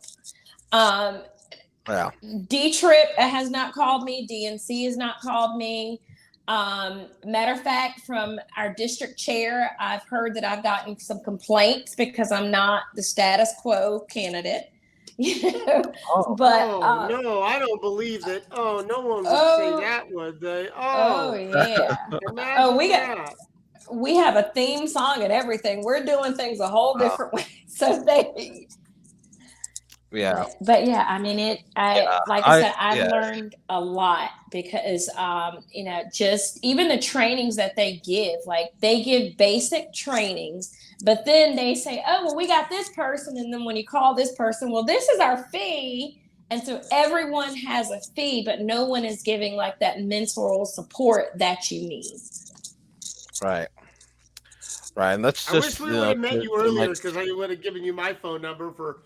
D-Trip has not called me. DNC has not called me. Matter of fact, from our district chair, I've heard that I've gotten some complaints because I'm not the status quo candidate. But no, I don't believe that. Oh, no one would say that, would they? Yeah. We have a theme song and everything. We're doing things a whole different way. So But yeah, I mean, I've learned a lot because, just even the trainings that they give, like they give basic trainings, but then they say, oh, well, we got this person. And then when you call this person, well, this is our fee. And so everyone has a fee, but no one is giving like that mental support that you need. Right. And that's I wish we would have met you earlier because I would have given you my phone number for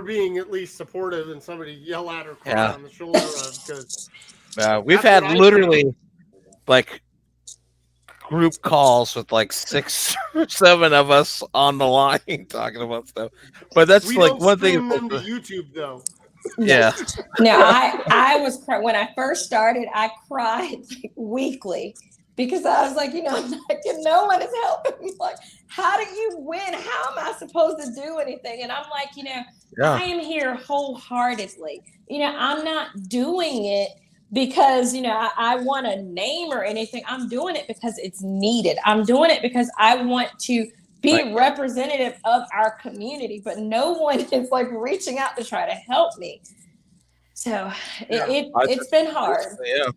being at least supportive and somebody yell at or cry on the shoulder of, because we've had literally like group calls with like 6 or 7 of us on the line talking about stuff. But that's we like don't one thing. stream them to YouTube though. Yeah. Now I was when I first started, I cried like weekly because I was like, no one is helping me. Like, how do you win? How am I supposed to do anything? And I'm like, I am here wholeheartedly. I'm not doing it because, I want a name or anything. I'm doing it because it's needed. I'm doing it because I want to be representative of our community, but no one is like reaching out to try to help me. So it's been hard. Yeah.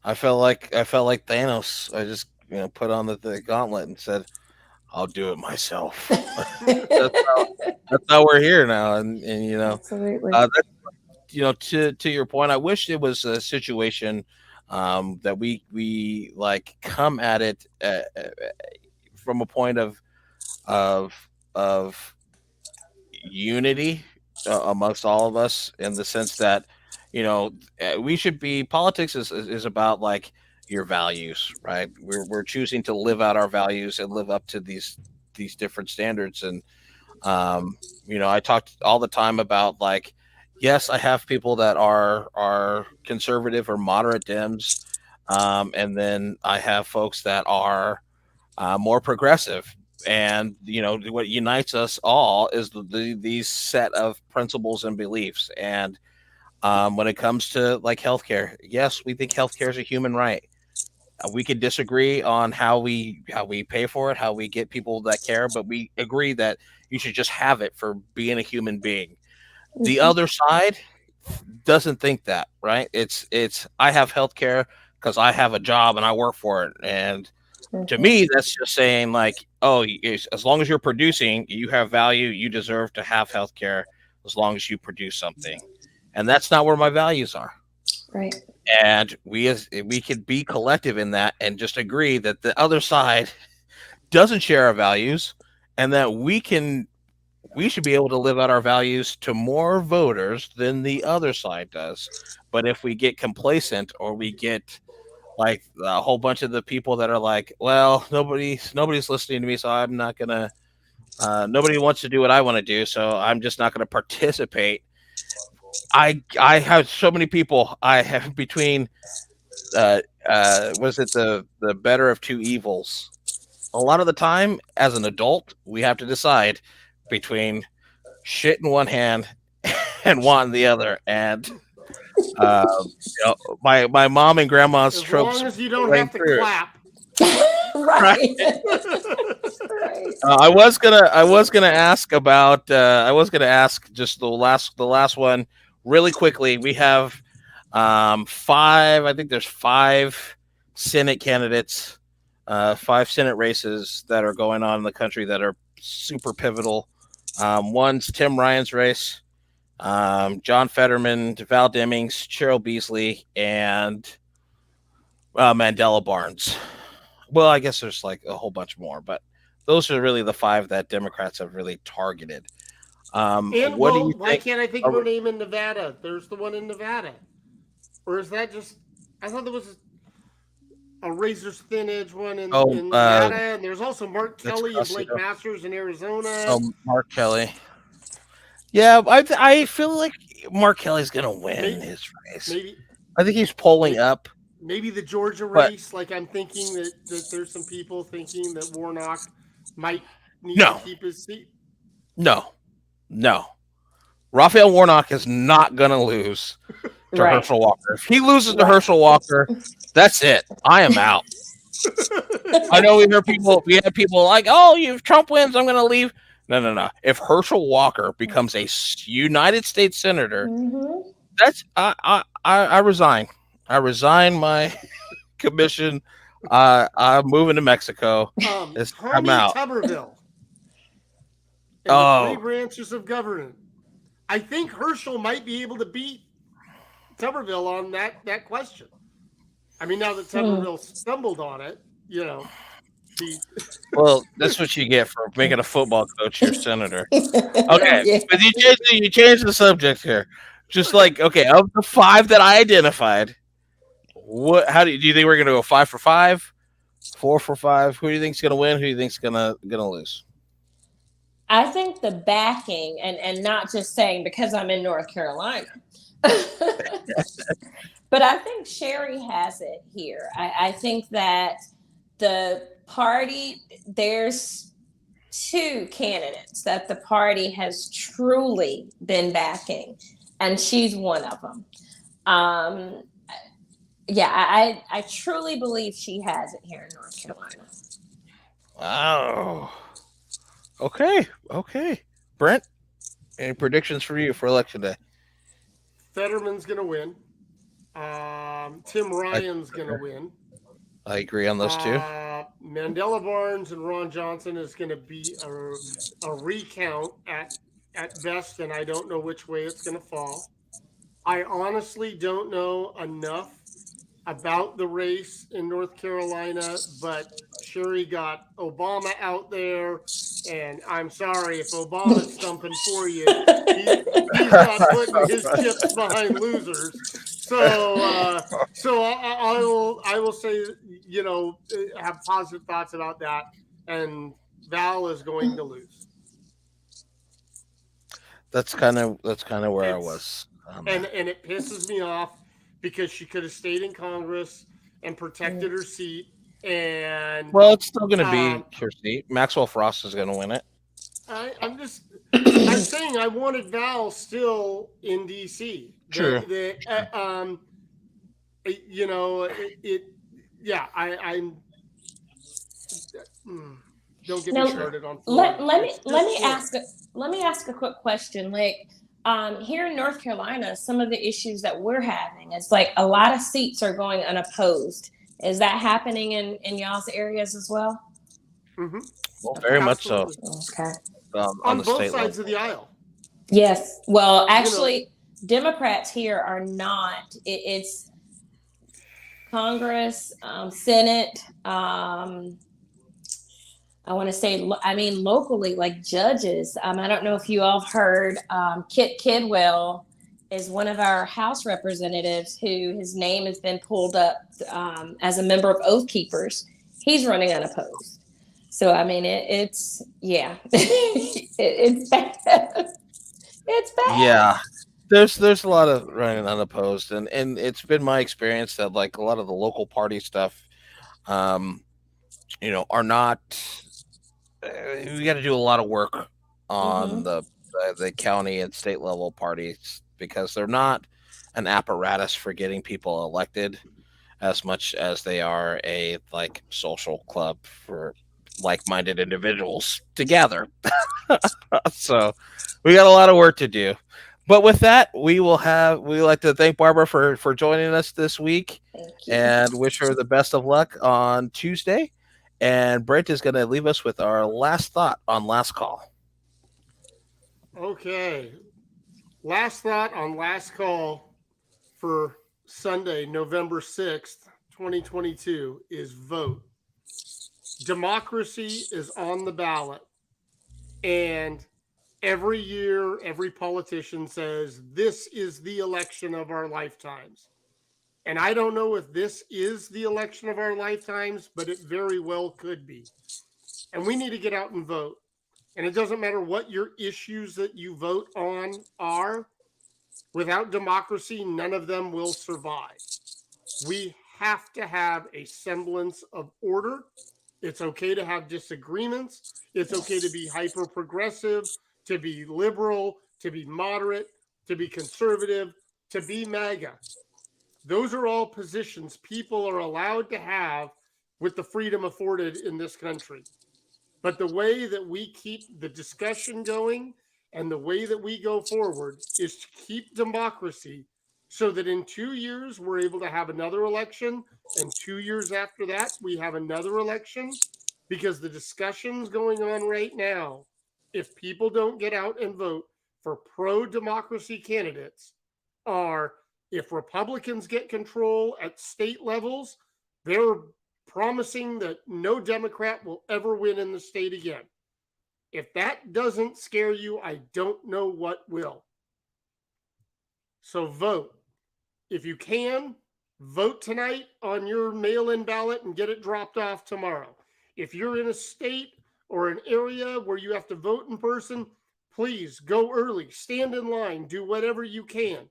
I felt like Thanos. I just put on the gauntlet and said, "I'll do it myself." that's how we're here now, and Absolutely. To your point, I wish it was a situation that we like come at it from a point of unity amongst all of us, in the sense that we should be, politics is about like your values, right? We're choosing to live out our values and live up to these different standards. And I talked all the time about, like, yes, I have people that are conservative or moderate Dems, and then I have folks that are more progressive. And what unites us all is these set of principles and beliefs. And When it comes to like healthcare, yes, we think healthcare is a human right. We could disagree on how we pay for it, how we get people that care, but we agree that you should just have it for being a human being. The other side doesn't think that, right? It's I have healthcare because I have a job and I work for it, and to me, that's just saying like, oh, as long as you're producing, you have value, you deserve to have healthcare as long as you produce something, and that's not where my values are. Right. And we could be collective in that and just agree that the other side doesn't share our values, and that we should be able to live out our values to more voters than the other side does. But if we get complacent, or we get like a whole bunch of the people that are like, well, nobody's listening to me, so I'm not gonna. Nobody wants to do what I want to do, so I'm just not gonna participate. I have so many people. I have between was it the better of two evils? A lot of the time, as an adult, we have to decide between shit in one hand and want in the other. And my mom and grandma's As tropes. long as you don't rang have to through. clap. Right. Right. I was gonna ask just the last one really quickly. We have five. I think there's 5 Senate candidates, 5 Senate races that are going on in the country that are super pivotal. One's Tim Ryan's race, John Fetterman, Val Demings, Cheryl Beasley, and Mandela Barnes. Well, I guess there's like a whole bunch more, but those are really the 5 that Democrats have really targeted. And what do you why think? can't I think of her name in Nevada? There's the one in Nevada. Or is that just? I thought there was a razor's thin edge one in Nevada, and there's also Mark Kelly and Blake Masters in Arizona. Oh, Mark Kelly. Yeah, I feel like Mark Kelly's gonna win his race. Maybe. I think he's polling up. Maybe the Georgia race. Like I'm thinking that there's some people thinking that Warnock might need to keep his seat. No. Raphael Warnock is not gonna lose to Herschel Walker. If he loses to Herschel Walker, that's it. I am out. I know we had people like, oh, if Trump wins, I'm gonna leave. No. If Herschel Walker becomes a United States Senator, that's I resign. I resign my commission. I'm moving to Mexico. I'm out. Tuberville. The 3 branches of government. I think Herschel might be able to beat Tuberville on that question. I mean, now that Tuberville stumbled on it, Well, that's what you get for making a football coach your senator. Okay, but you changed the subject here. Just like, okay, of the 5 that I identified, how do you think we're going to go 5 for 5, 4 for 5? Who do you think's going to win? Who do you think's going to lose? I think the backing, and not just saying because I'm in North Carolina, but I think Sherry has it here. I think that the party, there's 2 candidates that the party has truly been backing, and she's one of them. I truly believe she has it here in North Carolina. Wow. Okay. Brent, any predictions for you for Election Day? Fetterman's going to win. Tim Ryan's going to win. I agree on those 2. Mandela Barnes and Ron Johnson is going to be a recount at best, and I don't know which way it's going to fall. I honestly don't know enough about the race in North Carolina, but Sherry got Obama out there, and I'm sorry if Obama's stumping for you. He's not putting his chips behind losers. So I will say, have positive thoughts about that, and Val is going to lose. That's kind of where I was. And it pisses me off because she could have stayed in Congress and protected her seat. And it's still going to be her seat. Maxwell Frost is going to win it. I'm saying I wanted Val still in D.C. True. You know, yeah, I'm. Don't get me Now, started on Florida. let It's me just Florida. let me ask a quick question. Like, here in North Carolina, some of the issues that we're having is like a lot of seats are going unopposed. Is that happening in y'all's areas as well? Mm-hmm. Well, very much so. Okay. On the both state sides level. of the aisle. Yes. Well, actually, Democrats here are not. It's Congress, Senate. I want to say, I mean, locally, like judges. I don't know if you all have heard. Kit Kidwell is one of our House representatives who his name has been pulled up as a member of Oath Keepers. He's running unopposed. So I mean, it's yeah, it's bad. It's bad. Yeah. There's a lot of running unopposed, and it's been my experience that like a lot of the local party stuff, are not. We got to do a lot of work on the county and state level parties because they're not an apparatus for getting people elected as much as they are a like social club for like-minded individuals to gather. So we got a lot of work to do. But with that, we like to thank Barbara for joining us this week and wish her the best of luck on Tuesday. And Brent is going to leave us with our last thought on Last Call. Okay. Last thought on Last Call for Sunday, November 6th, 2022 is vote. Democracy is on the ballot. And every year, every politician says, this is the election of our lifetimes. And I don't know if this is the election of our lifetimes, but it very well could be. And we need to get out and vote. And it doesn't matter what your issues that you vote on are. Without democracy, none of them will survive. We have to have a semblance of order. It's okay to have disagreements. It's okay to be hyper progressive, to be liberal, to be moderate, to be conservative, to be MAGA. Those are all positions people are allowed to have with the freedom afforded in this country. But the way that we keep the discussion going and the way that we go forward is to keep democracy so that in 2 years we're able to have another election, and 2 years after that we have another election, because the discussions going on right now, if people don't get out and vote for pro-democracy candidates, are if Republicans get control at state levels, they're promising that no Democrat will ever win in the state again. If that doesn't scare you, I don't know what will. So vote. If you can, vote tonight on your mail-in ballot and get it dropped off tomorrow. If you're in a state or an area where you have to vote in person, please go early, stand in line, do whatever you can.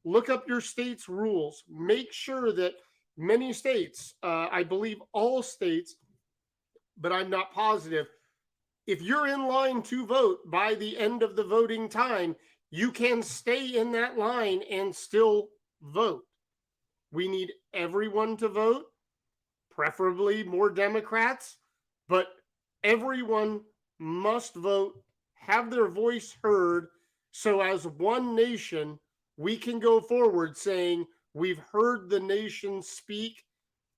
Look up your state's rules. Make sure that many states, I believe all states, but I'm not positive, if you're in line to vote by the end of the voting time, you can stay in that line and still vote. We need everyone to vote, preferably more Democrats, but everyone must vote, have their voice heard, so as one nation, we can go forward saying, we've heard the nation speak,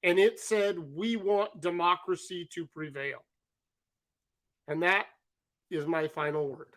and it said we want democracy to prevail. And that is my final word.